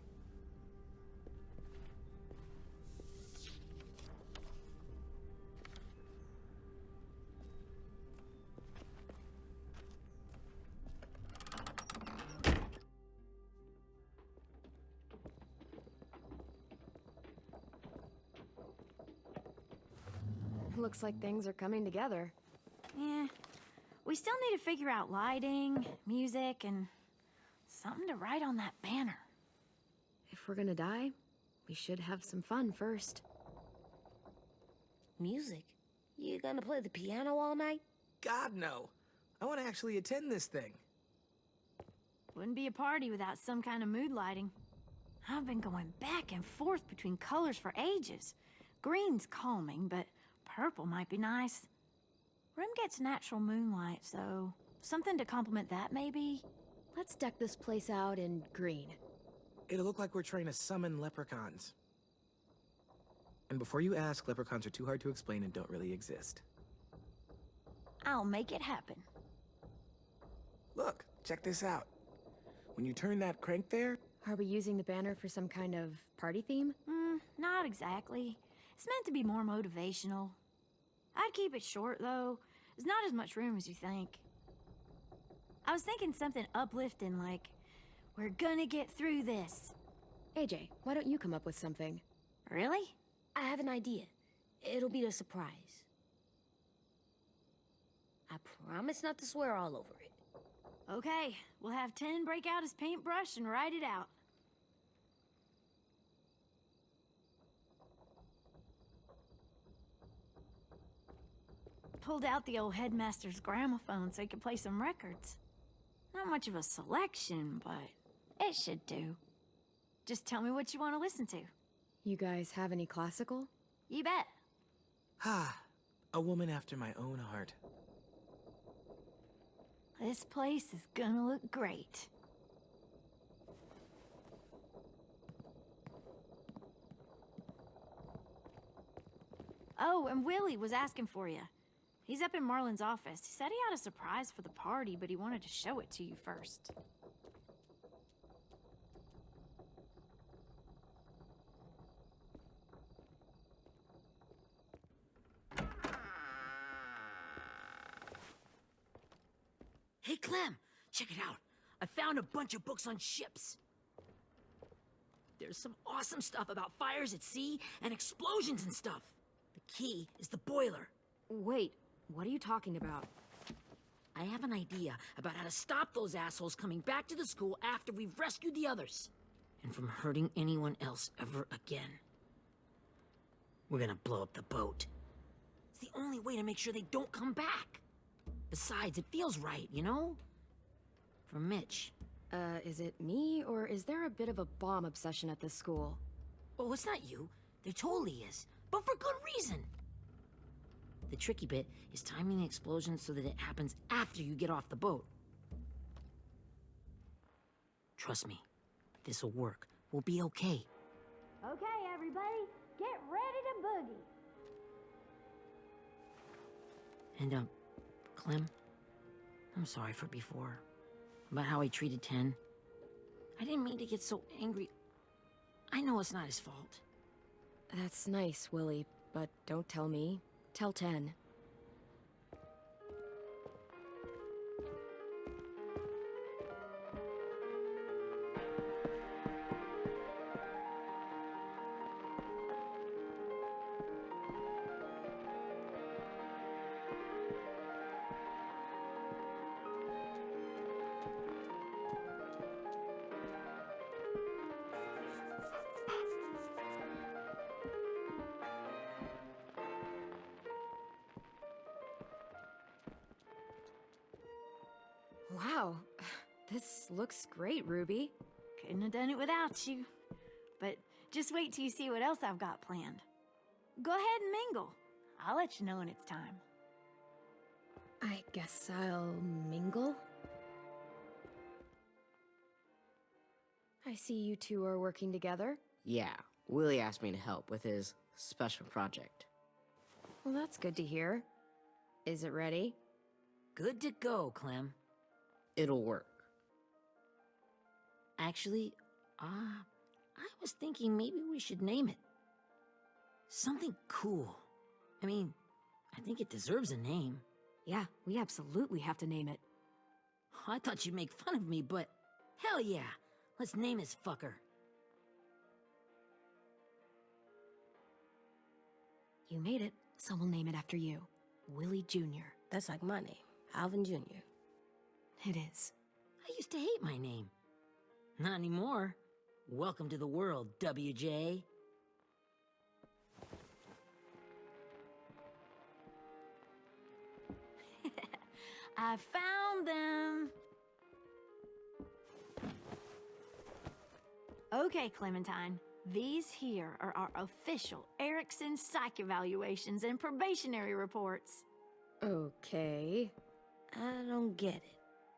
Looks like things are coming together. Yeah. We still need to figure out lighting, music, and something to write on that banner. If we're gonna die, we should have some fun first. Music? You gonna play the piano all night? God, no. I want to actually attend this thing. Wouldn't be a party without some kind of mood lighting. I've been going back and forth between colors for ages. Green's calming, but purple might be nice. Room gets natural moonlight, so something to complement that, maybe? Let's deck this place out in green. It'll look like we're trying to summon leprechauns. And before you ask, leprechauns are too hard to explain and don't really exist. I'll make it happen. Look, check this out. When you turn that crank there, Are we using the banner for some kind of party theme? Not exactly. It's meant to be more motivational. I'd keep it short, though. There's not as much room as you think. I was thinking something uplifting like, we're gonna get through this. AJ, why don't you come up with something? Really? I have an idea. It'll be a surprise. I promise not to swear all over it. Okay, we'll have 10 break out his paintbrush and write it out. Pulled out the old headmaster's gramophone so he could play some records. Not much of a selection, but it should do. Just tell me what you want to listen to. You guys have any classical? You bet. a woman after my own heart. This place is gonna look great. Oh, and Willie was asking for you. He's up in Marlin's office. He said he had a surprise for the party, but he wanted to show it to you first. Hey, Clem, check it out. I found a bunch of books on ships. There's some awesome stuff about fires at sea and explosions and stuff. The key is the boiler. Wait, what are you talking about? I have an idea about how to stop those assholes coming back to the school after we've rescued the others. And from hurting anyone else ever again. We're gonna blow up the boat. It's the only way to make sure they don't come back. Besides, it feels right, you know? For Mitch. Is it me, or is there a bit of a bomb obsession at this school? Oh, it's not you. There totally is. But for good reason. The tricky bit is timing the explosion so that it happens after you get off the boat. Trust me, this'll work. We'll be okay. Okay, everybody, get ready to boogie. And, Clem, I'm sorry for before. About how I treated Ten. I didn't mean to get so angry. I know it's not his fault. That's nice, Willie, but don't tell me. Tell 10. Wow, this looks great, Ruby. Couldn't have done it without you. But just wait till you see what else I've got planned. Go ahead and mingle. I'll let you know when it's time. I guess I'll mingle? I see you two are working together. Yeah, Willie asked me to help with his special project. Well, that's good to hear. Is it ready? Good to go, Clem. It'll work. Actually, I was thinking maybe we should name it. Something cool. I mean, I think it deserves a name. Yeah, we absolutely have to name it. I thought you'd make fun of me, but hell yeah. Let's name this fucker. You made it, so we'll name it after you. Willie Jr. That's like my name, Alvin Jr. It is. I used to hate my name. Not anymore. Welcome to the world, WJ. I found them. Okay, Clementine. These here are our official Erickson psych evaluations and probationary reports. Okay. I don't get it.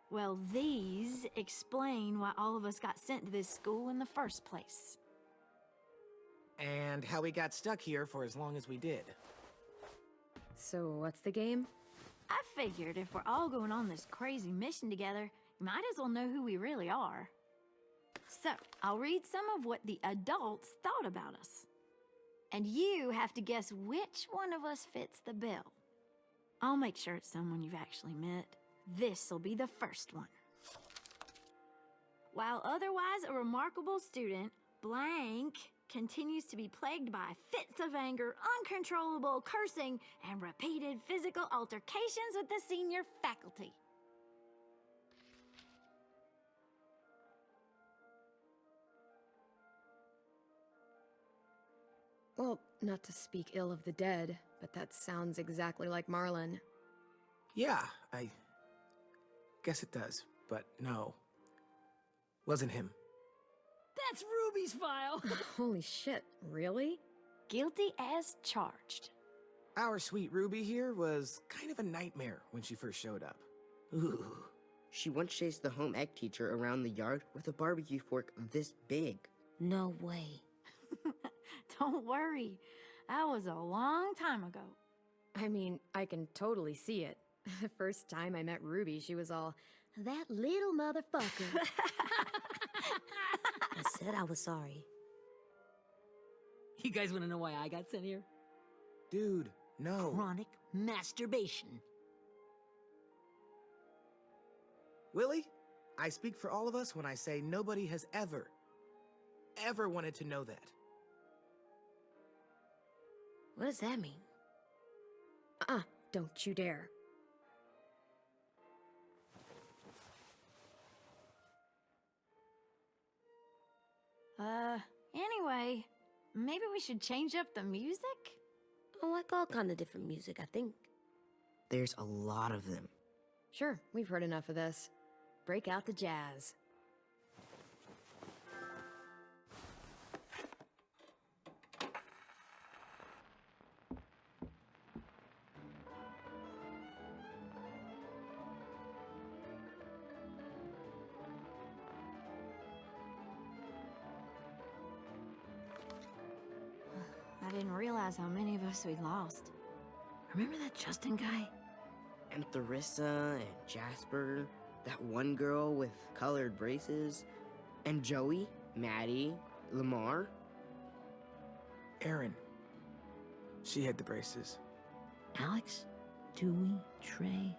Well, these explain why all of us got sent to this school in the first place. and how we got stuck here for as long as we did. So, what's the game? I figured if we're all going on this crazy mission together, you might as well know who we really are. So, I'll read some of what the adults thought about us. And you have to guess which one of us fits the bill. I'll make sure it's someone you've actually met. This'll be the first one. While otherwise a remarkable student, blank continues to be plagued by fits of anger, uncontrollable cursing, and repeated physical altercations with the senior faculty. Well, not to speak ill of the dead, but that sounds exactly like Marlon. Yeah, I guess it does, but no. Wasn't him. That's Ruby's file. Holy shit, really? Guilty as charged. Our sweet Ruby here was kind of a nightmare when she first showed up. Ooh. She once chased the home ec teacher around the yard with a barbecue fork this big. No way. Don't worry. That was a long time ago. I mean, I can totally see it. The first time I met Ruby, she was all, that little motherfucker. I said I was sorry. You guys want to know why I got sent here? Dude, no. Chronic masturbation. Willie, I speak for all of us when I say nobody has ever wanted to know that. What does that mean? Don't you dare. Anyway, maybe we should change up the music? I like all kind of different music, I think. There's a lot of them. Sure, we've heard enough of this. Break out the jazz. I didn't realize how many of us we'd lost. Remember that Justin guy? And Theresa and Jasper, that one girl with colored braces, and Joey, Maddie, Lamar. Erin. She had the braces. Alex, Dewey, Trey,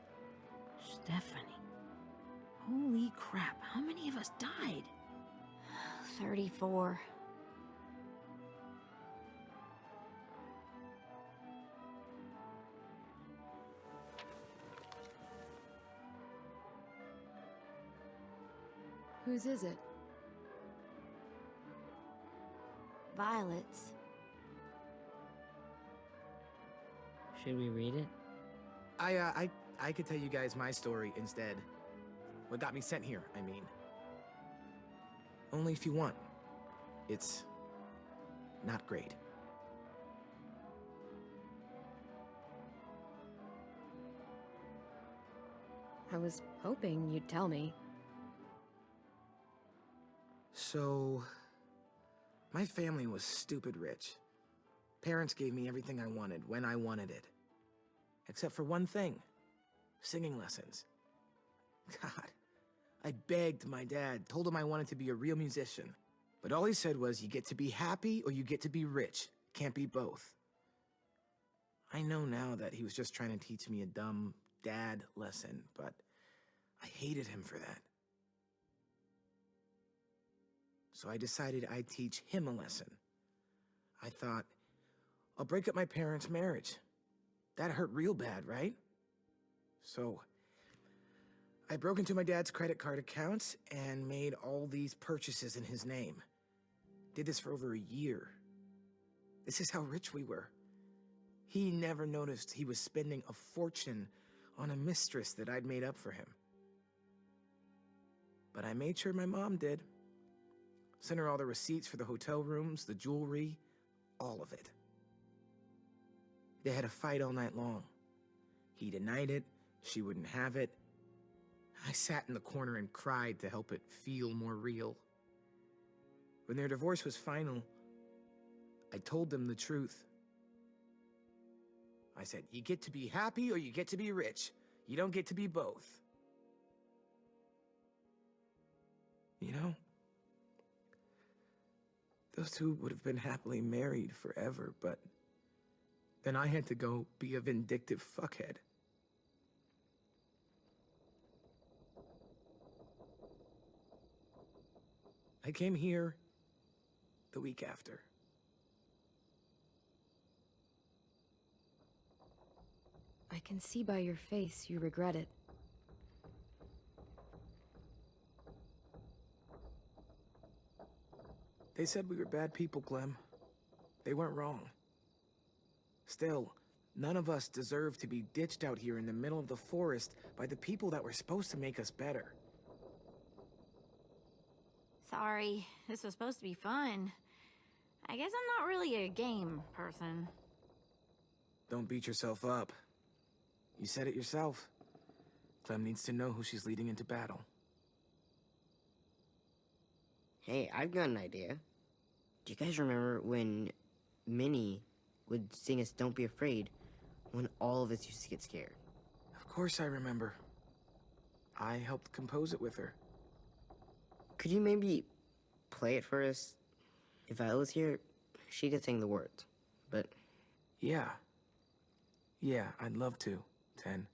Stephanie. Holy crap, how many of us died? 34. Whose is it? Violet's. Should we read it? I could tell you guys my story instead. What got me sent here, I mean. Only if you want. It's not great. I was hoping you'd tell me. So, my family was stupid rich. Parents gave me everything I wanted when I wanted it. Except for one thing. Singing lessons. God, I begged my dad, told him I wanted to be a real musician. But all he said was, you get to be happy or you get to be rich. Can't be both. I know now that he was just trying to teach me a dumb dad lesson, but I hated him for that. So I decided I'd teach him a lesson. I thought, I'll break up my parents' marriage. That hurt real bad, right? So I broke into my dad's credit card accounts and made all these purchases in his name. Did this for over a year. This is how rich we were. He never noticed he was spending a fortune on a mistress that I'd made up for him. But I made sure my mom did. Sent her all the receipts for the hotel rooms, the jewelry, all of it. They had a fight all night long. He denied it, she wouldn't have it. I sat in the corner and cried to help it feel more real. When their divorce was final, I told them the truth. I said, you get to be happy or you get to be rich. You don't get to be both. You know, those two would have been happily married forever, but then I had to go be a vindictive fuckhead. I came here the week after. I can see by your face you regret it. They said we were bad people, Clem. They weren't wrong. Still, none of us deserve to be ditched out here in the middle of the forest by the people that were supposed to make us better. Sorry, this was supposed to be fun. I guess I'm not really a game person. Don't beat yourself up. You said it yourself. Clem needs to know who she's leading into battle. Hey, I've got an idea. Do you guys remember when Minnie would sing us Don't Be Afraid when all of us used to get scared? Of course I remember. I helped compose it with her. Could you maybe play it for us? If Viola was here, she could sing the words, but... Yeah. Yeah, I'd love to, Ten.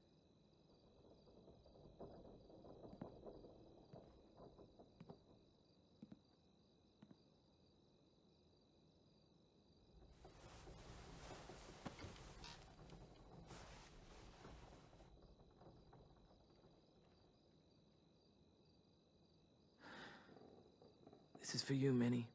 This is for you, Minnie.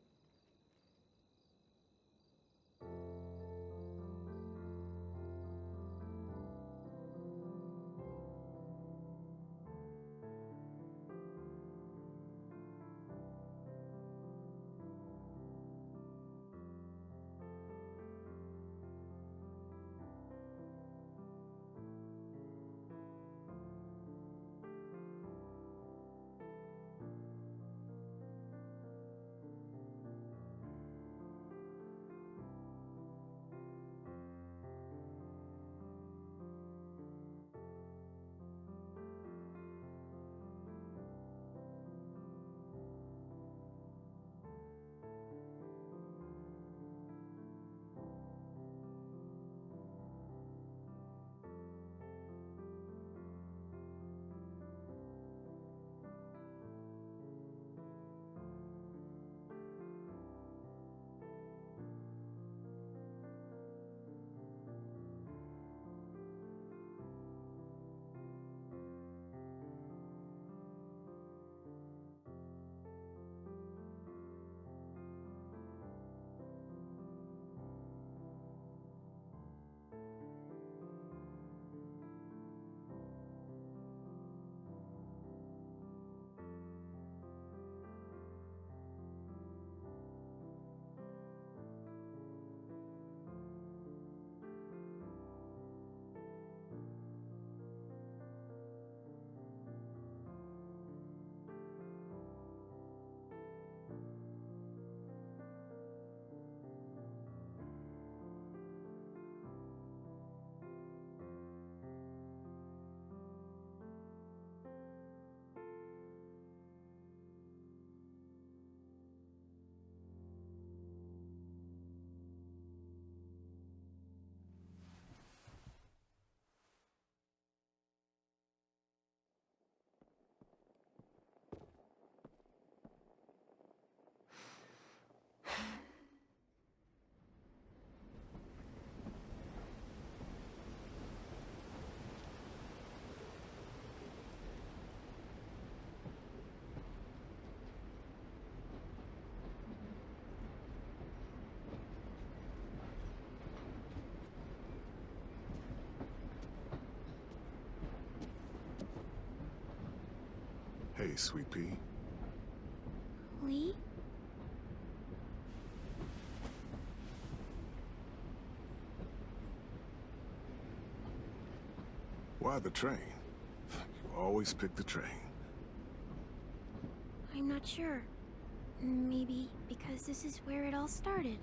Hey, Sweet Pea. Lee? Why the train? You always pick the train. I'm not sure. Maybe because this is where it all started.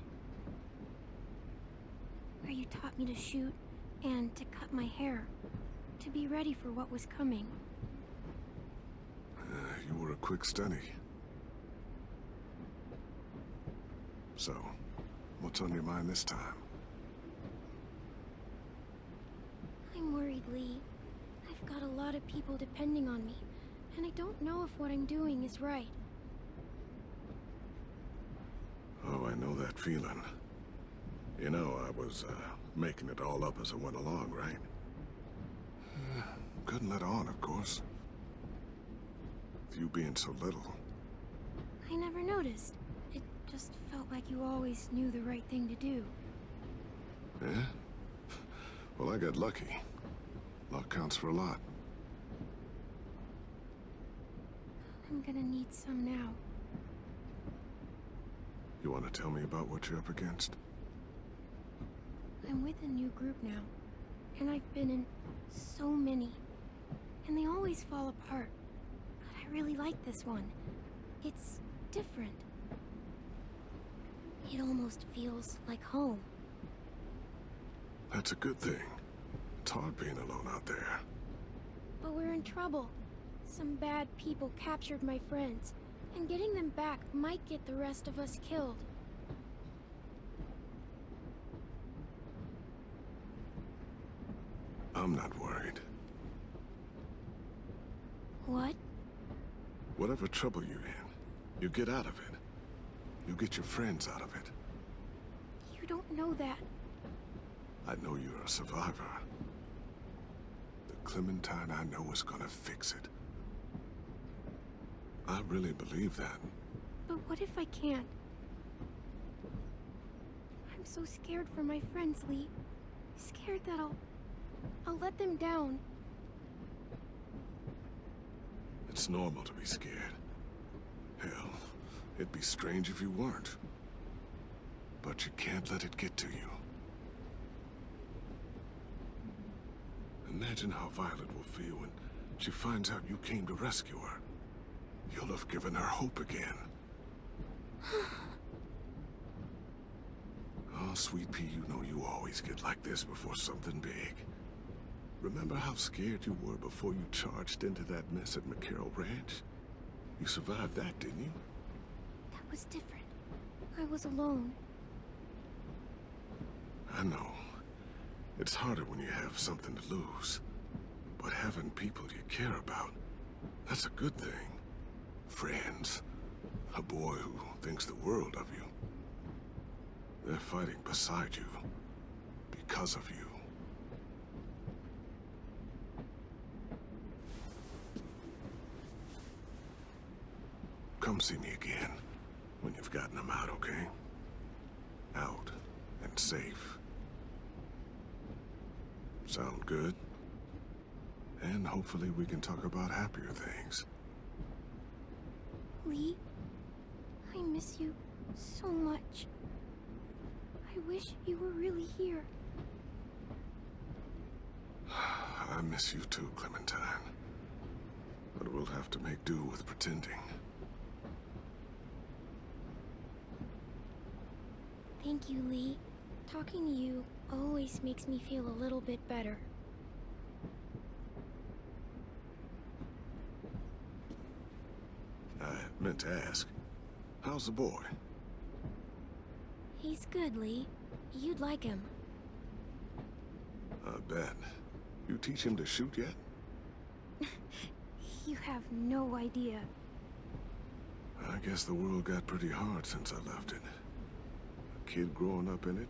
where you taught me to shoot and to cut my hair, to be ready for what was coming. You were a quick study. So, what's on your mind this time? I'm worried, Lee. I've got a lot of people depending on me, and I don't know if what I'm doing is right. Oh, I know that feeling. You know, I was, making it all up as I went along, right? Couldn't let on, of course. With you being so little. I never noticed. It just felt like you always knew the right thing to do. Yeah? Well, I got lucky. Luck counts for a lot. I'm gonna need some now. You want to tell me about what you're up against? I'm with a new group now, and I've been in so many, and they always fall apart. But I really like this one. It's different. It almost feels like home. That's a good thing. It's hard being alone out there. But we're in trouble. Some bad people captured my friends, and getting them back might get the rest of us killed. I'm not worried. What? Whatever trouble you're in, you get out of it. You get your friends out of it. You don't know that. I know you're a survivor. The Clementine I know is gonna fix it. I really believe that. But what if I can't? I'm so scared for my friends, Lee. Scared that I'll let them down. It's normal to be scared. Hell, it'd be strange if you weren't. But you can't let it get to you. Imagine how Violet will feel when she finds out you came to rescue her. You'll have given her hope again. Oh, sweet pea, you know you always get like this before something big. Remember how scared you were before you charged into that mess at McCarroll Ranch? You survived that, didn't you? That was different. I was alone. I know. It's harder when you have something to lose. But having people you care about, that's a good thing. Friends. A boy who thinks the world of you. They're fighting beside you. Because of you. Come see me again. When you've gotten them out, okay? Out. And safe. Sound good? And hopefully we can talk about happier things. Lee, I miss you so much. I wish you were really here. I miss you too, Clementine. But we'll have to make do with pretending. Thank you, Lee. Talking to you always makes me feel a little bit better. I meant to ask, how's the boy? He's good, Lee. You'd like him. I bet. You teach him to shoot yet? You have no idea. I guess the world got pretty hard since I left it. A kid growing up in it,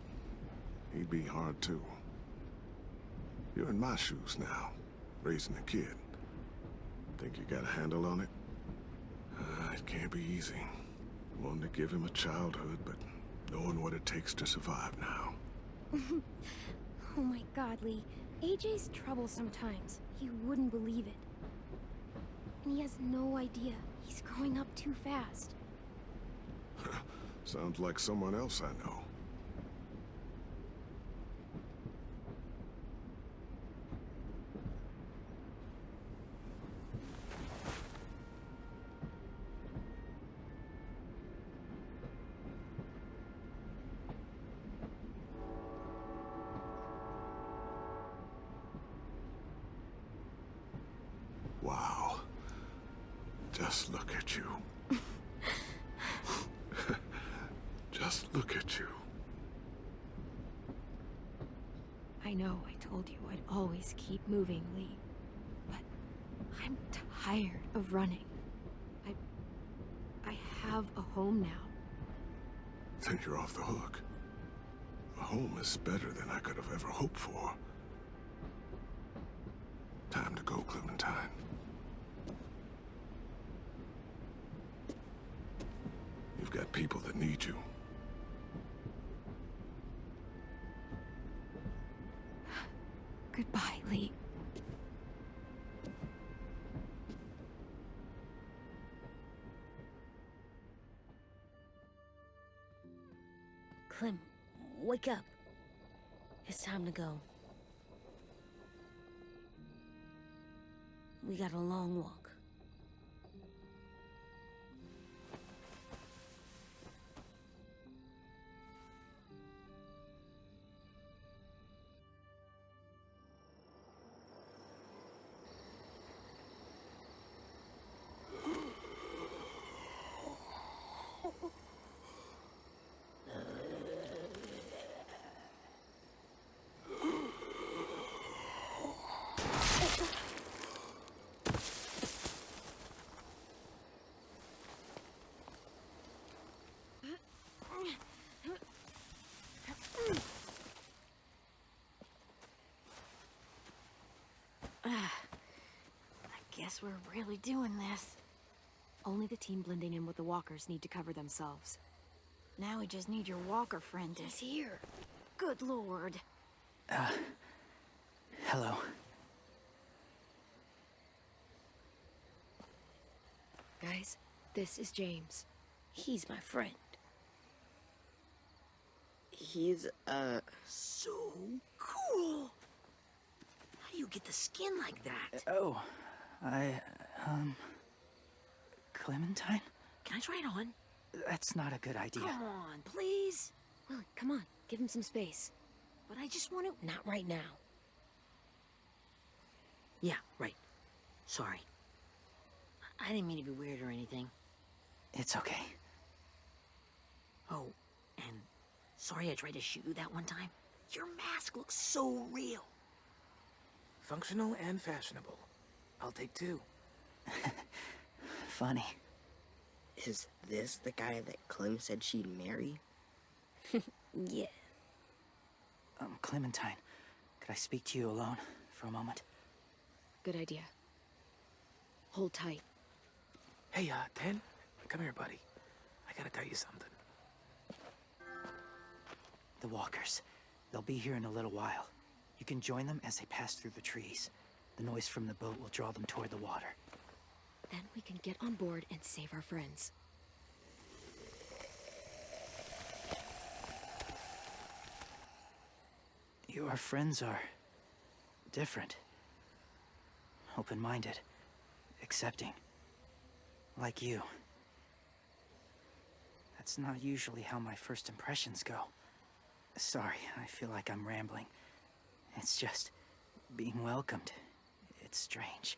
he'd be hard too. You're in my shoes now, raising a kid. Think you got a handle on it? It can't be easy. Wanting to give him a childhood, but knowing what it takes to survive now. Oh my God, Lee. AJ's trouble sometimes. You wouldn't believe it. And he has no idea. He's growing up too fast. Sounds like someone else I know. Just look at you. Just look at you. I know I told you I'd always keep moving, Lee. But I'm tired of running. I have a home now. Then you're off the hook. A home is better than I could have ever hoped for. Time to go, Clementine. You've got people that need you. Goodbye, Lee. Clem, wake up. It's time to go. We got a long walk. I guess we're really doing this. Only the team blending in with the walkers need to cover themselves. Now we just need your walker friend to... He's here. Good lord. Hello. Guys, this is James. He's my friend. He's, So cool. How do you get the skin like that? Oh, Clementine? Can I try it on? That's not a good idea. Come on, please. Willie, come on. Give him some space. But I just want to... Not right now. Yeah, right. Sorry. I didn't mean to be weird or anything. It's okay. Oh, and sorry I tried to shoot you that one time. Your mask looks so real. Functional and fashionable. I'll take two. Funny. is this the guy that Clem said she'd marry? Yeah. Clementine, could I speak to you alone for a moment? Good idea. Hold tight. Hey, Ten, come here, buddy. I gotta tell you something. The walkers. They'll be here in a little while. You can join them as they pass through the trees. The noise from the boat will draw them toward the water. Then we can get on board and save our friends. Your friends are different. Open-minded. Accepting. Like you. That's not usually how my first impressions go. Sorry, I feel like I'm rambling. It's just being welcomed. It's strange.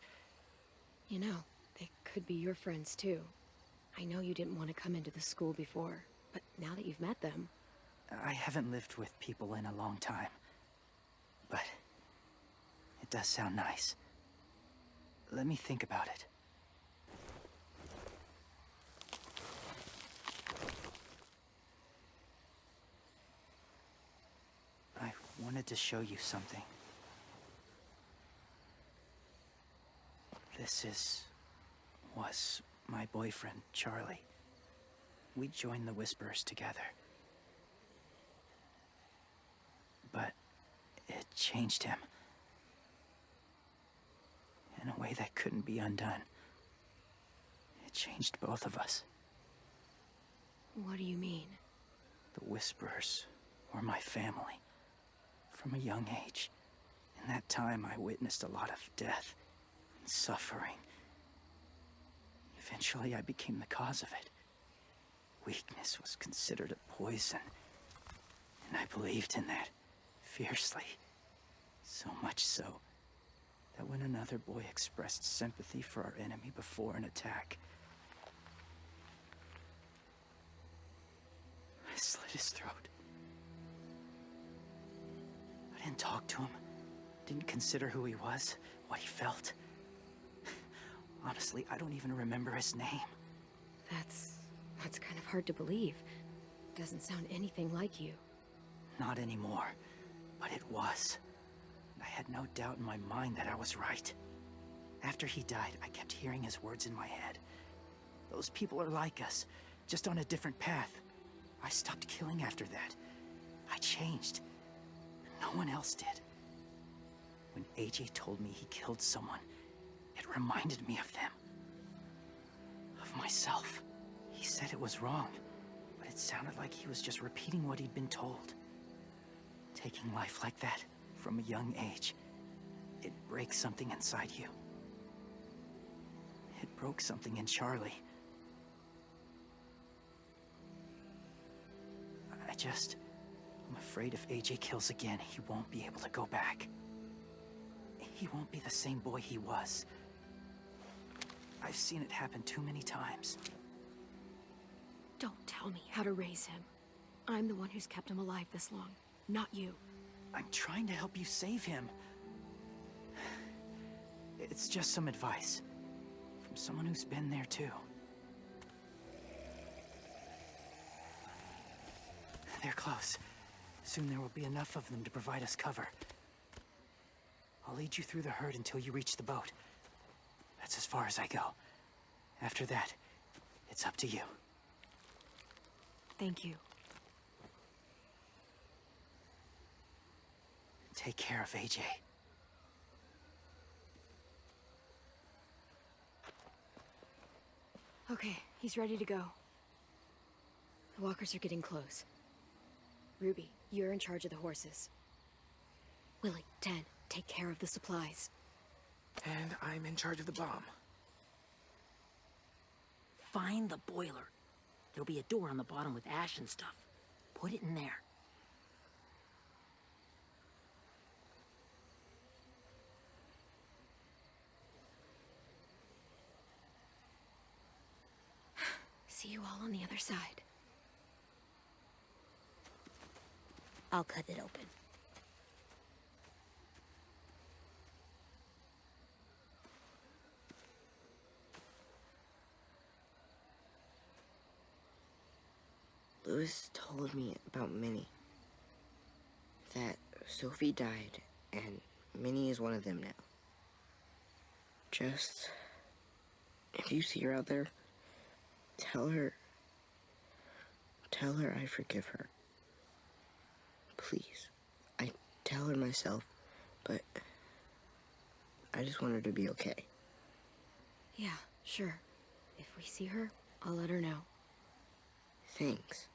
You know, they could be your friends too. I know you didn't want to come into the school before, but now that you've met them... I haven't lived with people in a long time. But it does sound nice. Let me think about it. I wanted to show you something. This was my boyfriend, Charlie. We joined the Whisperers together. But it changed him. In a way that couldn't be undone. It changed both of us. What do you mean? The Whisperers were my family. From a young age. In that time, I witnessed a lot of death and suffering. Eventually, I became the cause of it. Weakness was considered a poison. And I believed in that fiercely. So much so that when another boy expressed sympathy for our enemy before an attack, I slit his throat. I didn't talk to him, didn't consider who he was, what he felt. Honestly, I don't even remember his name. That's kind of hard to believe. Doesn't sound anything like you. Not anymore, but it was. I had no doubt in my mind that I was right. After he died, I kept hearing his words in my head. Those people are like us, just on a different path. I stopped killing after that. I changed. No one else did. When AJ told me he killed someone, it reminded me of them. Of myself. He said it was wrong, but it sounded like he was just repeating what he'd been told. Taking life like that, from a young age, it breaks something inside you. It broke something in Charlie. I'm afraid if AJ kills again, he won't be able to go back. He won't be the same boy he was. I've seen it happen too many times. Don't tell me how to raise him. I'm the one who's kept him alive this long, not you. I'm trying to help you save him. It's just some advice. From someone who's been there too. They're close. Soon there will be enough of them to provide us cover. I'll lead you through the herd until you reach the boat. That's as far as I go. After that, it's up to you. Thank you. Take care of AJ. Okay, he's ready to go. The walkers are getting close. Ruby, you're in charge of the horses. Willie, Ten, take care of the supplies. And I'm in charge of the bomb. Find the boiler. There'll be a door on the bottom with ash and stuff. Put it in there. See you all on the other side. I'll cut it open. Lewis told me about Minnie. That Sophie died, and Minnie is one of them now. Just... if you see her out there, tell her I forgive her. Please. I tell her myself, but I just want her to be okay. Yeah, sure. If we see her, I'll let her know. Thanks.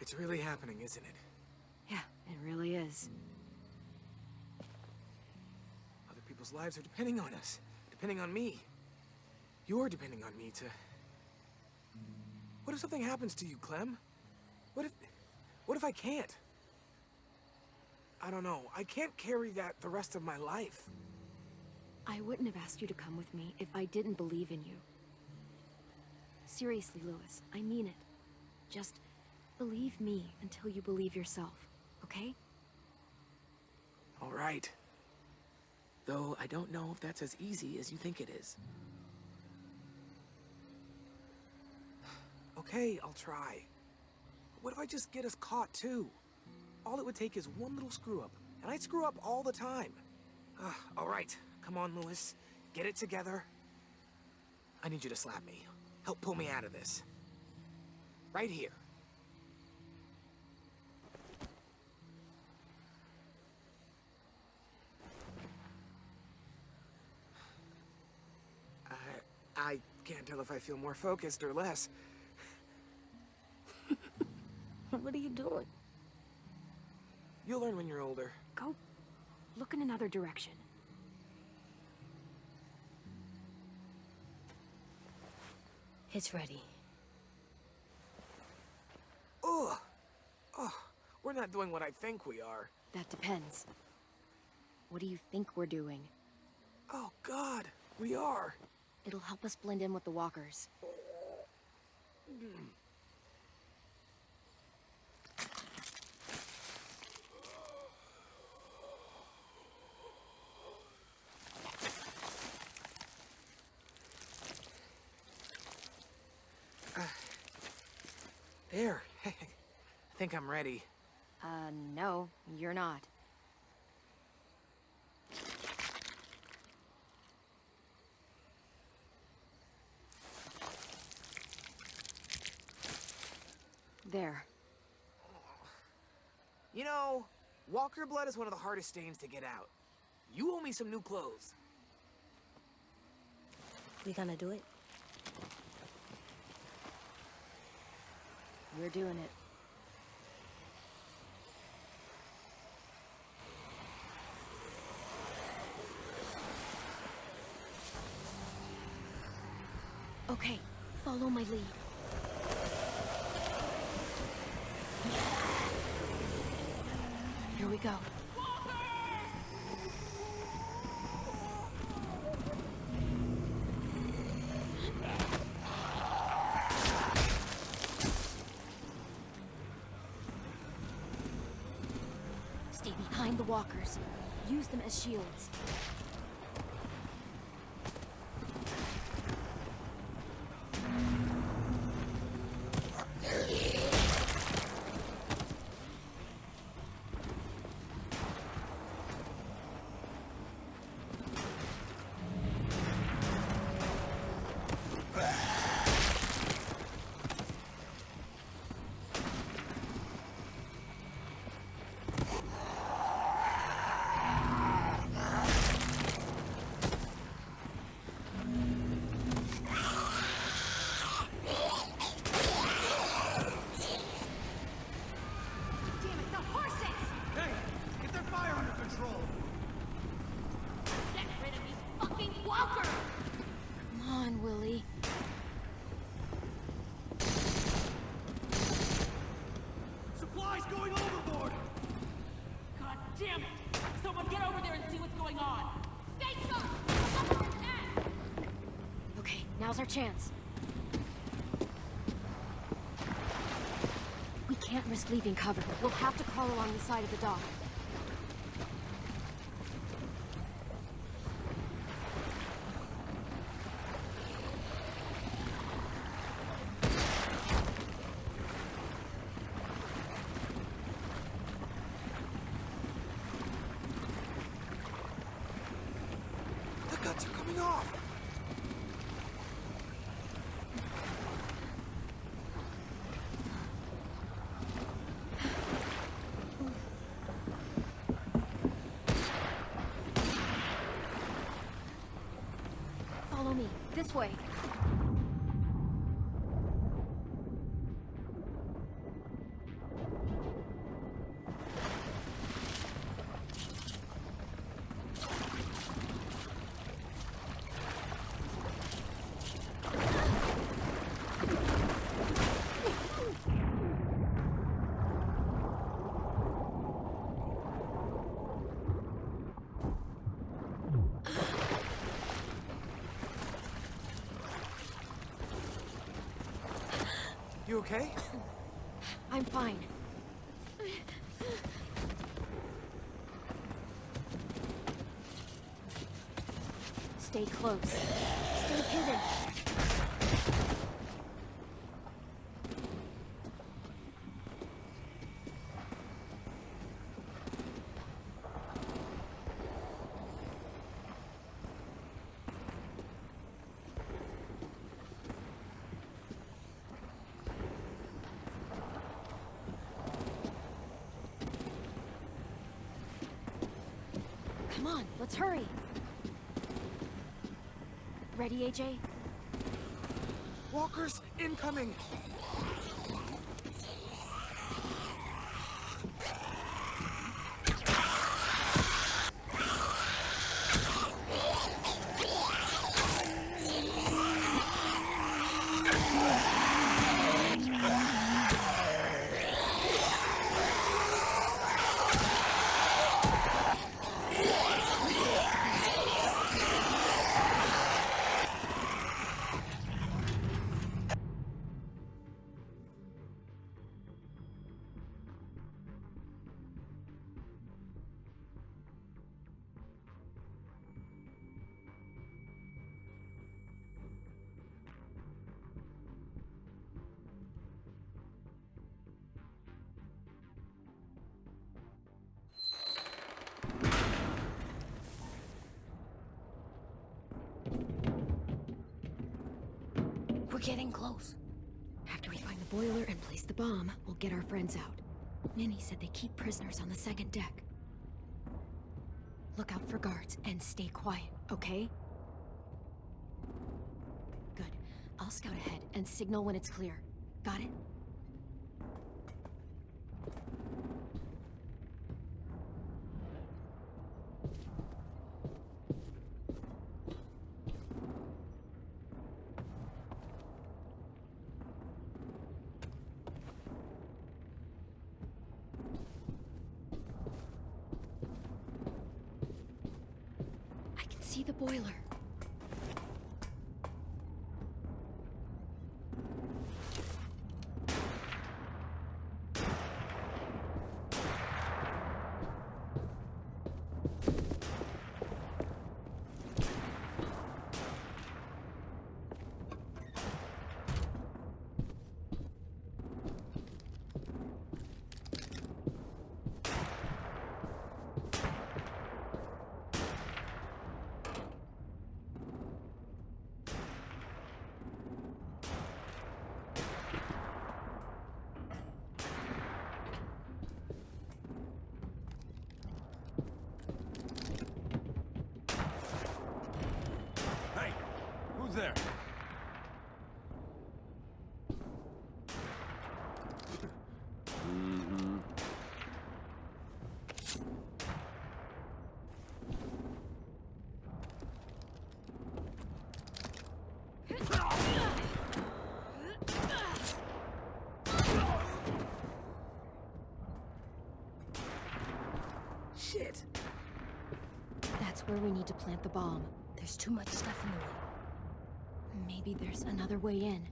It's really happening, isn't it? Yeah, it really is. Other people's lives are depending on us. Depending on me. You're depending on me to... What if something happens to you, Clem? What if I can't? I don't know. I can't carry that the rest of my life. I wouldn't have asked you to come with me if I didn't believe in you. Seriously, Lewis, I mean it. Just believe me until you believe yourself, okay? All right. Though I don't know if that's as easy as you think it is. Okay, I'll try. What if I just get us caught too? All it would take is one little screw up, and I'd screw up all the time. All right, come on, Lewis. Get it together. I need you to slap me. Help pull me out of this. Right here. I can't tell if I feel more focused or less. What are you doing? You'll learn when you're older. Go Look in another direction. It's ready. Ugh. Oh, we're not doing what I think we are. That depends. What do you think we're doing? Oh, God, we are. It'll help us blend in with the walkers. There. I think I'm ready. No, you're not. There. You know, walker blood is one of the hardest stains to get out. You owe me some new clothes. We gonna do it? We're doing it. Okay, follow my lead. Here we go. Stay behind the walkers. Use them as shields. Now's our chance. We can't risk leaving cover. We'll have to crawl along the side of the dock. The guts are coming off! Follow me. This way. You okay? I'm fine. Stay close. Stay hidden. Come on, let's hurry. Ready, AJ? Walkers incoming! getting close. After we find the boiler and place the bomb, we'll get our friends out. Minnie said they keep prisoners on the second deck. Look out for guards and stay quiet, okay? Good. I'll scout ahead and signal when it's clear. Got it? See the boiler. Who's there? Shit. That's where we need to plant the bomb. There's too much stuff in the way. Maybe there's another way in.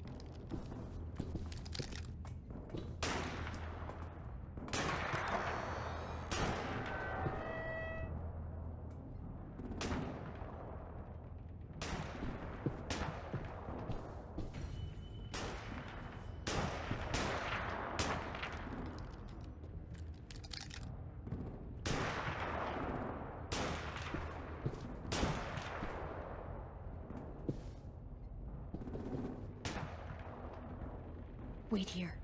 Wait here.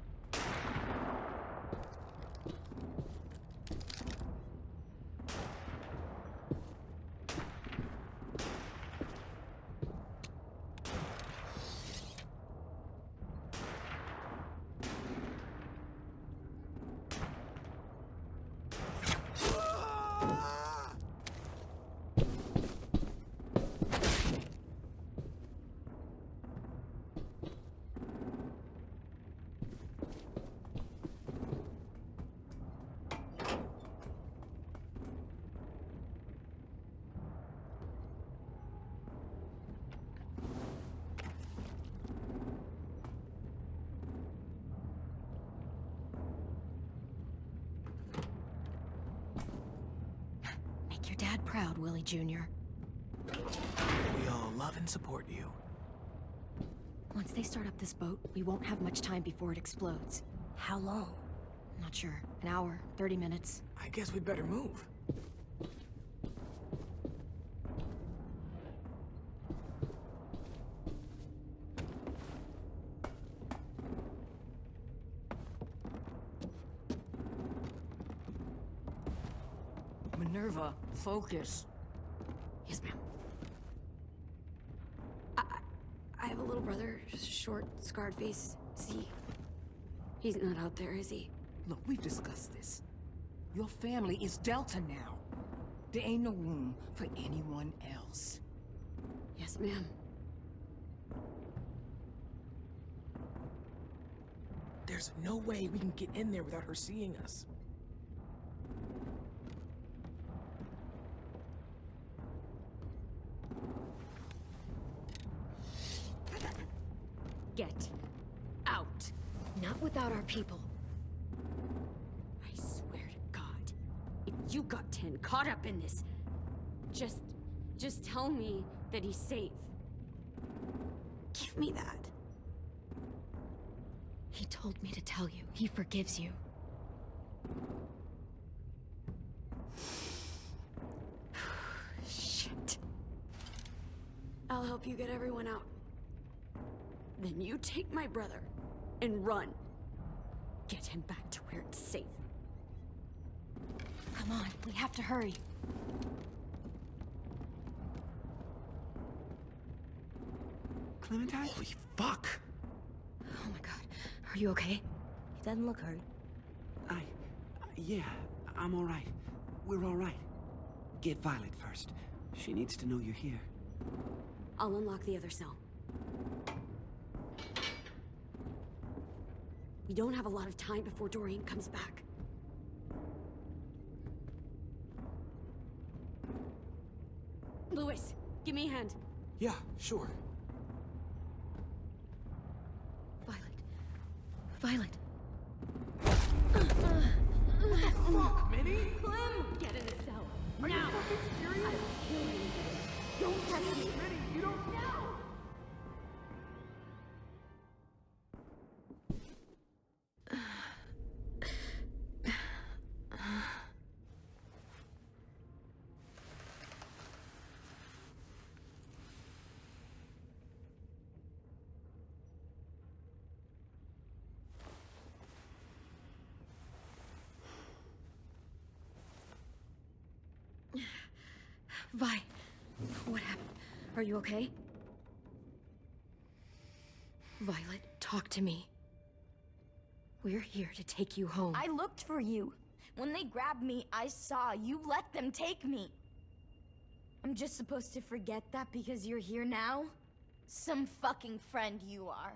Make your dad proud, Willie Jr. We all love and support you. Once they start up this boat, we won't have much time before it explodes. How long? Not sure. An hour, 30 minutes. I guess we'd better move. Minerva, focus. Yes, ma'am. I have a little brother, short, scarred face. See? He's not out there, is he? Look, we've discussed this. Your family is Delta now. There ain't no room for anyone else. Yes, ma'am. There's no way we can get in there without her seeing us. Get out. Not without our people. I swear to God, if you got 10 caught up in this, just tell me that he's safe. Give me that. He told me to tell you. He forgives you. Shit. I'll help you get everyone out. Then you take my brother and run. Get him back to where it's safe. Come on, we have to hurry. Clementine? Holy fuck! Oh my god. Are you okay? He doesn't look hurt. Yeah, I'm all right. We're all right. Get Violet first. She needs to know you're here. I'll unlock the other cell. We don't have a lot of time before Dorian comes back. Louis, give me a hand. Yeah, sure. Violet. Fuck, Minnie! Clem! Get in the cell. Are now! you fucking serious? I will kill you. Don't touch me, Minnie! You don't know! Vi, what happened? Are you okay? Violet, talk to me. We're here to take you home. I looked for you. When they grabbed me, I saw you let them take me. I'm just supposed to forget that because you're here now? Some fucking friend you are.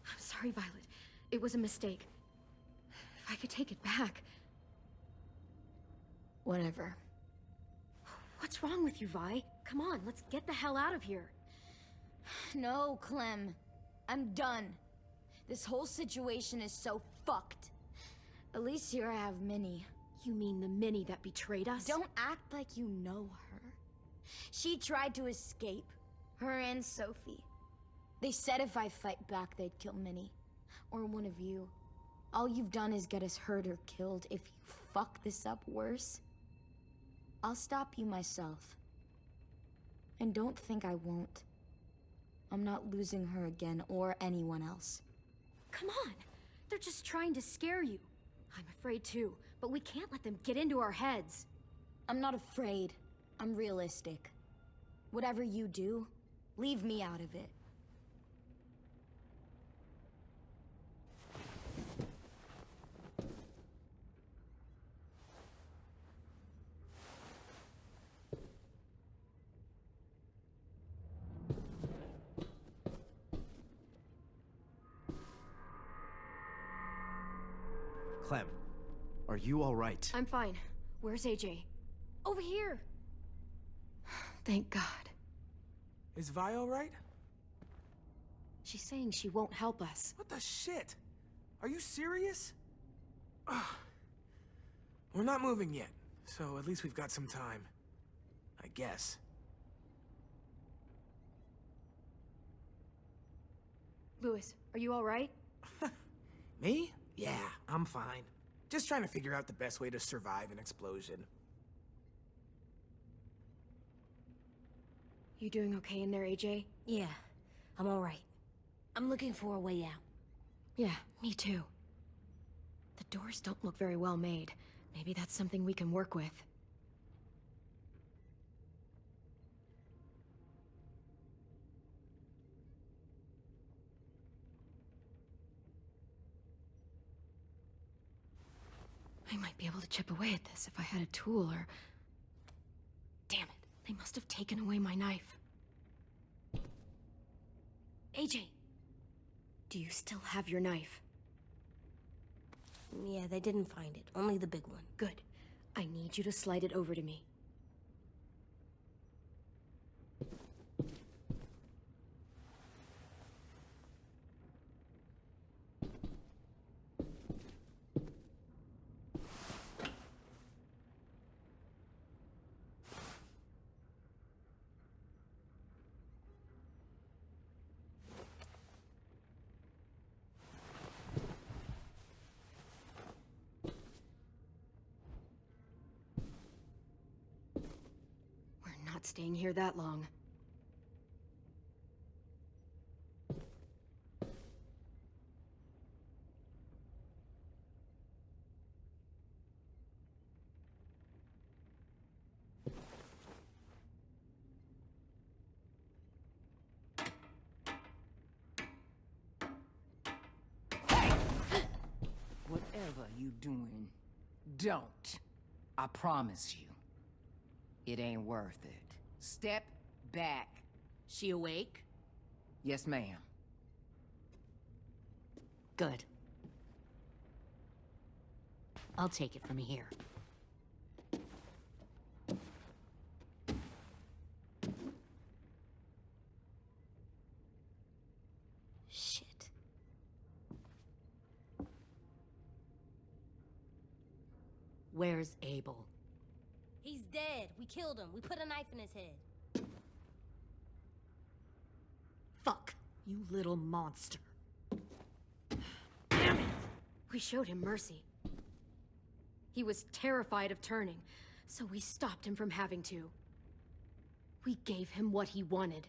I'm sorry, Violet. It was a mistake. If I could take it back. Whatever. What's wrong with you, Vi? Come on, let's get the hell out of here. No, Clem. I'm done. This whole situation is so fucked. At least here I have Minnie. You mean the Minnie that betrayed us? Don't act like you know her. She tried to escape. Her and Sophie. They said if I fight back, they'd kill Minnie. Or one of you. All you've done is get us hurt or killed. If you fuck this up worse, I'll stop you myself. And don't think I won't. I'm not losing her again, or anyone else. Come on! They're just trying to scare you. I'm afraid too, but we can't let them get into our heads. I'm not afraid. I'm realistic. Whatever you do, leave me out of it. Clem, are you all right? I'm fine. Where's AJ? Over here! Thank God. Is Vi alright? She's saying she won't help us. What the shit? Are you serious? Ugh. We're not moving yet, so at least we've got some time. I guess. Louis, are you alright? Me? Yeah, I'm fine. Just trying to figure out the best way to survive an explosion. You doing okay in there, AJ? Yeah, I'm all right. I'm looking for a way out. Yeah, me too. The doors don't look very well made. Maybe that's something we can work with. I might be able to chip away at this if I had a tool or... Damn it, they must have taken away my knife. AJ, do you still have your knife? Yeah, they didn't find it. Only the big one. Good. I need you to slide it over to me. Not staying here that long. whatever you doing, don't. I promise you. It ain't worth it. Step back. She awake? Yes, ma'am. Good. I'll take it from here. Shit. Where's Abel? He's dead. We killed him. We put a knife in his head. Fuck, you little monster. Damn it! We showed him mercy. He was terrified of turning, so we stopped him from having to. We gave him what he wanted.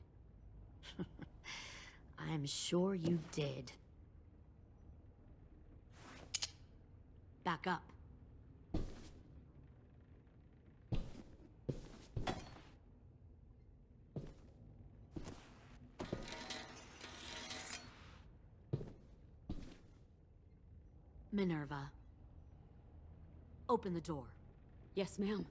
I'm sure you did. Back up. Minerva. Open the door. Yes, ma'am.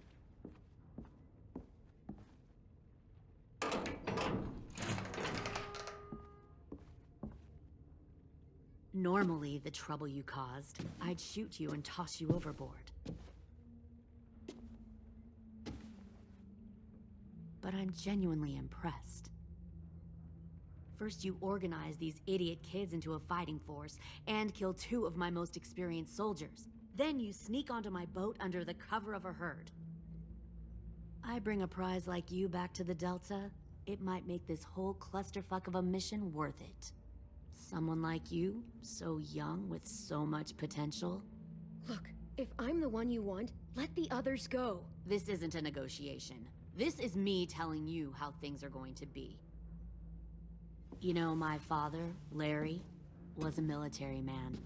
Normally, the trouble you caused, I'd shoot you and toss you overboard. But I'm genuinely impressed. First, you organize these idiot kids into a fighting force and kill 2 of my most experienced soldiers. Then you sneak onto my boat under the cover of a herd. I bring a prize like you back to the Delta, it might make this whole clusterfuck of a mission worth it. Someone like you, so young with so much potential. Look, if I'm the one you want, let the others go. This isn't a negotiation. This is me telling you how things are going to be. You know, my father, Larry, was a military man.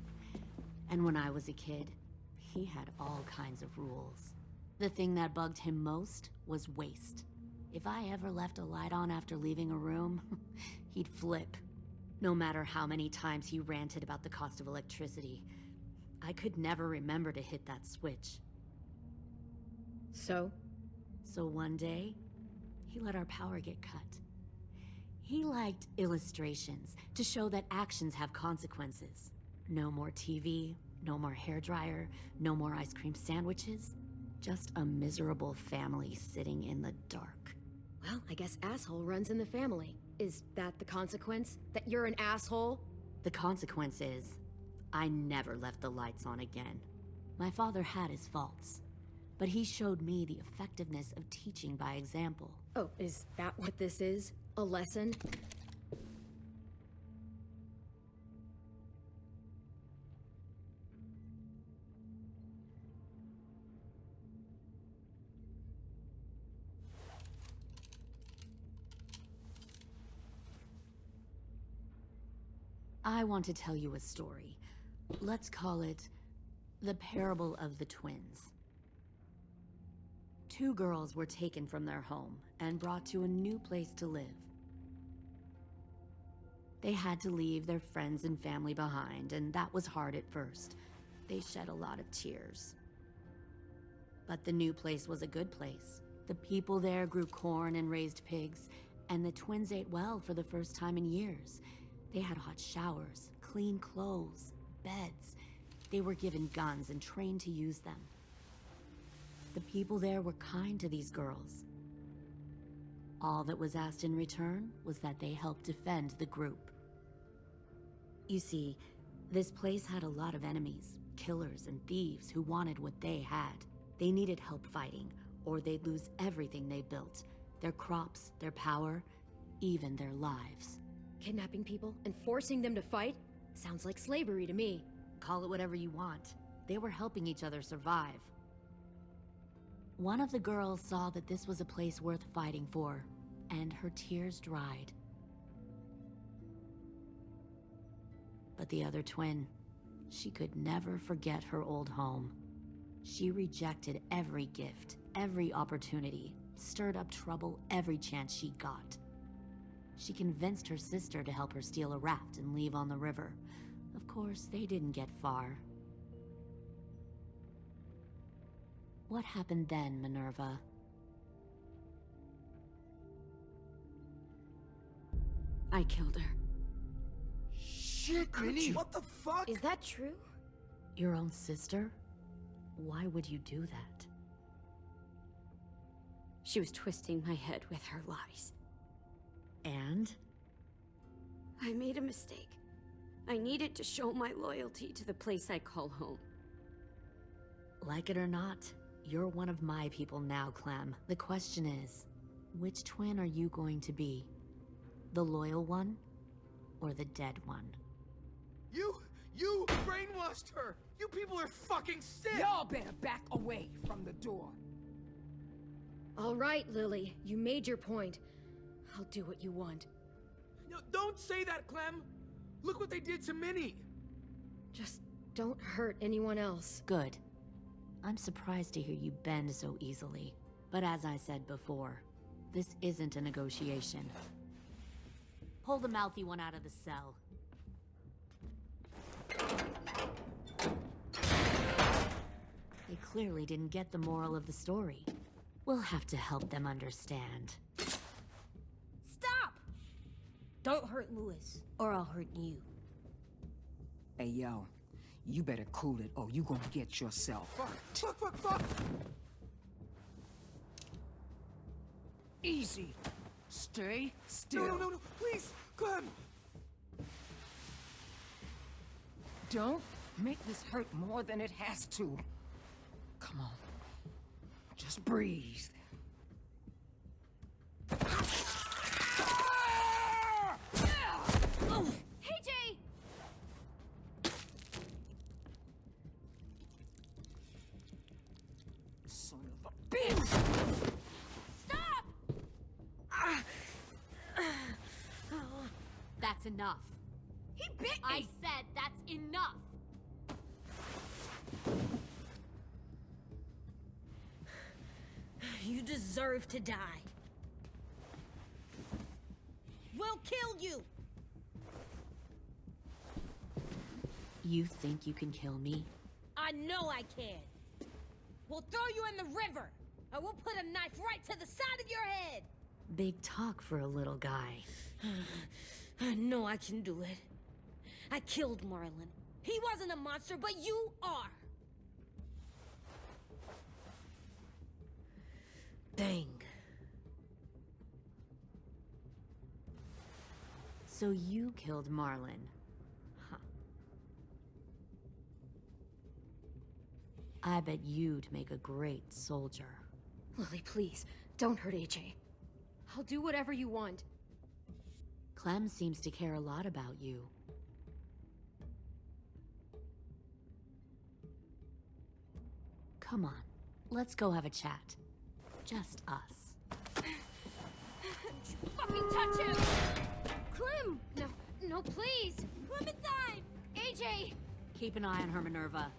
And when I was a kid, he had all kinds of rules. The thing that bugged him most was waste. If I ever left a light on after leaving a room, he'd flip. No matter how many times he ranted about the cost of electricity, I could never remember to hit that switch. So? So one day, he let our power get cut. He liked illustrations to show that actions have consequences. No more TV, no more hairdryer, no more ice cream sandwiches. Just a miserable family sitting in the dark. Well, I guess asshole runs in the family. Is that the consequence? That you're an asshole? The consequence is, I never left the lights on again. My father had his faults, but he showed me the effectiveness of teaching by example. Oh, is that what this is? A lesson? I want to tell you a story. Let's call it the Parable of the Twins. 2 girls were taken from their home and brought to a new place to live. They had to leave their friends and family behind, and that was hard at first. They shed a lot of tears. But the new place was a good place. The people there grew corn and raised pigs, and the twins ate well for the first time in years. They had hot showers, clean clothes, beds. They were given guns and trained to use them. The people there were kind to these girls. All that was asked in return was that they help defend the group. You see, this place had a lot of enemies, killers and thieves who wanted what they had. They needed help fighting, or they'd lose everything they built. Their crops, their power, even their lives. Kidnapping people and forcing them to fight? Sounds like slavery to me. Call it whatever you want. They were helping each other survive. One of the girls saw that this was a place worth fighting for, and her tears dried. But the other twin, she could never forget her old home. She rejected every gift, every opportunity, stirred up trouble every chance she got. She convinced her sister to help her steal a raft and leave on the river. Of course, they didn't get far. What happened then, Minerva? I killed her. Shit, Minnie! What the fuck? Is that true? Your own sister? Why would you do that? She was twisting my head with her lies. And? I made a mistake. I needed to show my loyalty to the place I call home. Like it or not, you're one of my people now, Clem. The question is, which twin are you going to be? The loyal one, or the dead one? You brainwashed her! You people are fucking sick! Y'all better back away from the door. All right, Lily, you made your point. I'll do what you want. No, don't say that, Clem! Look what they did to Minnie! Just don't hurt anyone else. Good. I'm surprised to hear you bend so easily. But as I said before, this isn't a negotiation. Pull the mouthy one out of the cell. They clearly didn't get the moral of the story. We'll have to help them understand. Stop! Don't hurt Louis, or I'll hurt you. Hey, yo. You better cool it, or you gonna get yourself hurt. Fuck! Easy. Stay still. No, please, Clem! Don't make this hurt more than it has to. Come on. Just breathe. Oh! Hey, Jay! Son of a bitch! Stop! That's enough. He bit me! I said that's enough! You deserve to die. We'll kill you! You think you can kill me? I know I can. We'll throw you in the river, and we'll put a knife right to the side of your head. Big talk for a little guy. I know I can do it. I killed Marlon. He wasn't a monster, but you are. Dang. So you killed Marlon. Huh. I bet you'd make a great soldier. Lily, please, don't hurt AJ. I'll do whatever you want. Clem seems to care a lot about you. Come on, let's go have a chat. Just us. Fucking touch him! Clem! No, please! Clementine! AJ! Keep an eye on her, Minerva.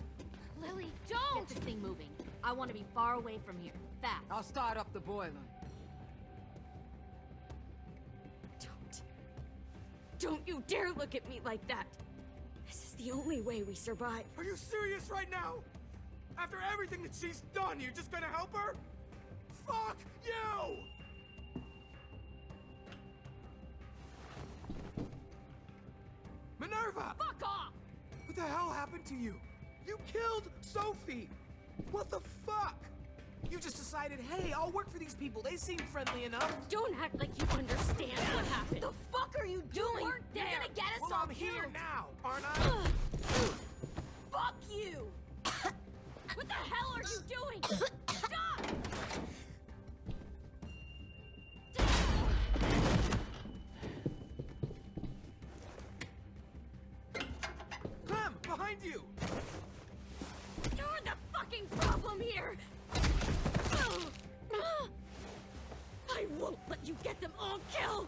Lily, don't! Get this thing moving. I want to be far away from here. Fast. I'll start up the boiler. Don't you dare look at me like that! This is the only way we survive. Are you serious right now? After everything that she's done, you're just gonna help her? Fuck you! Minerva! Fuck off! What the hell happened to you? You killed Sophie! What the fuck? You just decided, hey, I'll work for these people. They seem friendly enough. Don't act like you understand what happened. What the fuck are you doing? You weren't there! You're gonna get us Well, all I'm here killed. now, aren't I? Fuck you! What the hell are you doing? Stop! Clem, behind you! You're the fucking problem here! I won't let you get them all killed!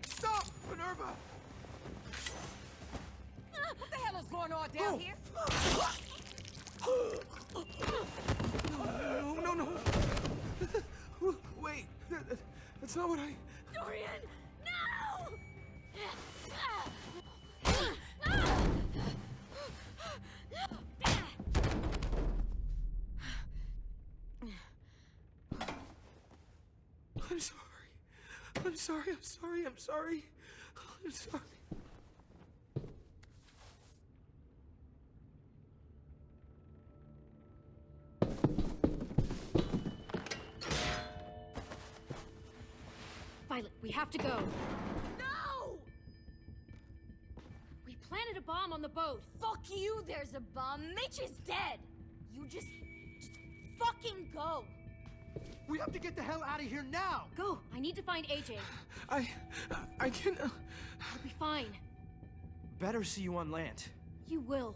Stop, Minerva! What the hell is going on down here? No. Wait, that's not what I... Dorian! No! I'm sorry. I'm sorry, I'm sorry, I'm sorry. I'm sorry. Violet, we have to go. No! We planted a bomb on the boat. Fuck you, there's a bomb. Mitch is dead. You just fucking go. We have to get the hell out of here now! Go! I need to find AJ. I can... I'll be fine. Better see you on land. You will.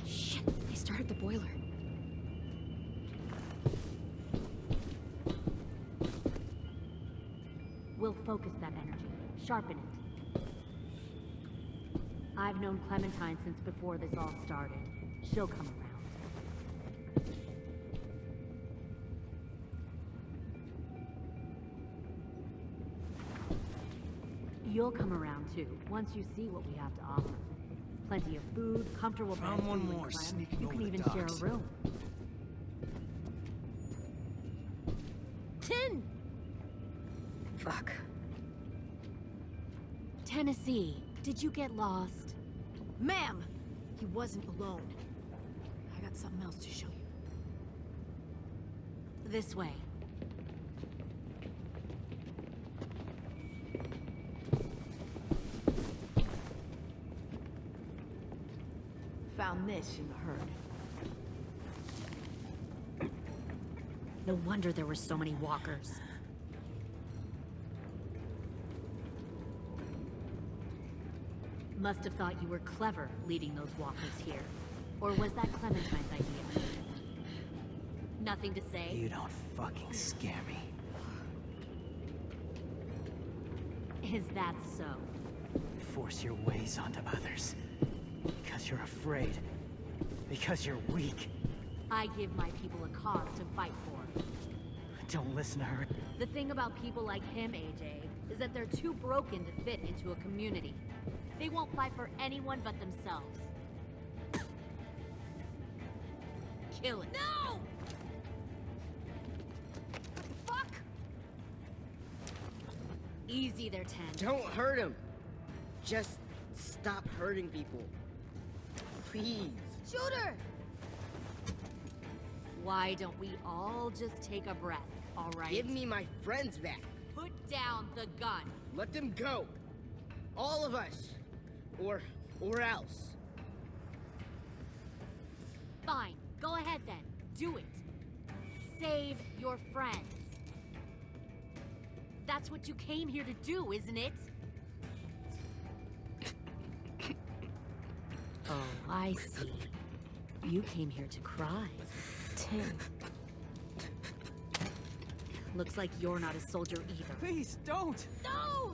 Shit, they started the boiler. We'll focus that energy, sharpen it. I've known Clementine since before this all started. She'll come around. You'll come around too, once you see what we have to offer. Plenty of food, comfortable beds. Found one for you and more Clem. sneaking You over can the even share a docks. room. Tin! Fuck. Tennessee, did you get lost? Ma'am! He wasn't alone. I got something else to show you. This way. Found this in the herd. No wonder there were so many walkers. Must have thought you were clever leading those walkers here. Or was that Clementine's idea? Nothing to say? You don't fucking scare me. Is that so? You force your ways onto others. Because you're afraid. Because you're weak. I give my people a cause to fight for. Don't listen to her. The thing about people like him, AJ, is that they're too broken to fit into a community. They won't fight for anyone but themselves. Kill it. No! Fuck! Easy there, Ten. Don't hurt him. Just stop hurting people. Please. Shooter! Why don't we all just take a breath, all right? Give me my friends back. Put down the gun. Let them go. All of us. Or else. Fine. Go ahead then. Do it. Save your friends. That's what you came here to do, isn't it? Oh, I see. You came here to cry. Tim. Looks like you're not a soldier either. Please, don't! No!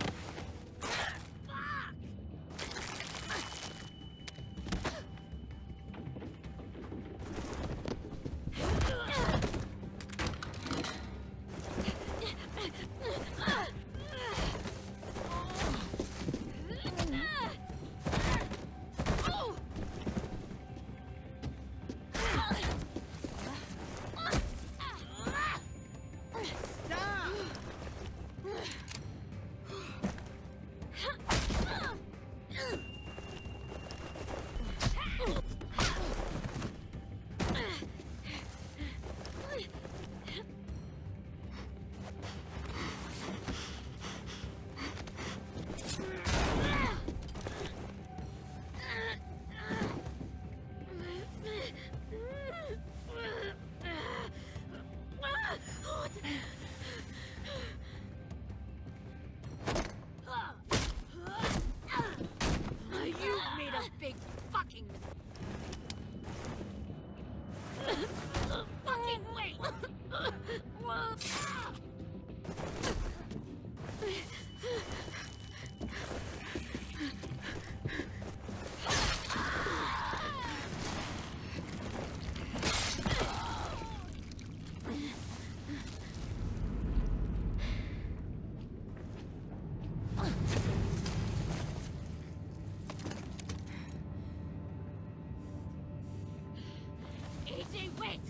AJ, wait!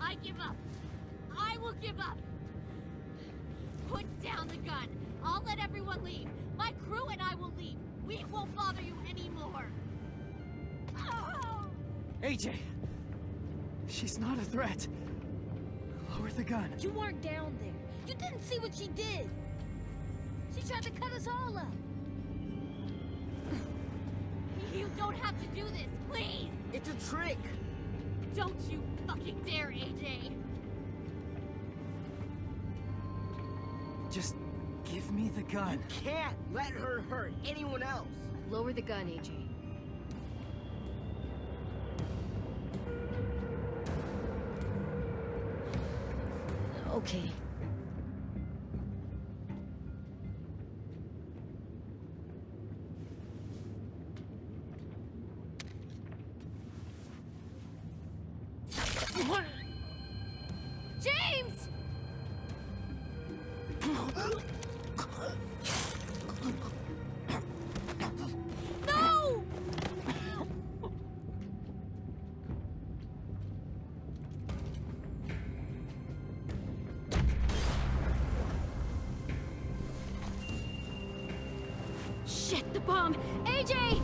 I give up. I will give up. Put down the gun. I'll let everyone leave. My crew and I will leave. We won't bother you anymore. Oh! AJ! She's not a threat. Lower the gun. You weren't down there. You didn't see what she did. She tried to cut us all up. You don't have to do this, please! It's a trick! Don't you fucking dare, AJ! Just give me the gun. You can't let her hurt anyone else. Lower the gun, AJ. Okay. James! No! Shit, the bomb! AJ!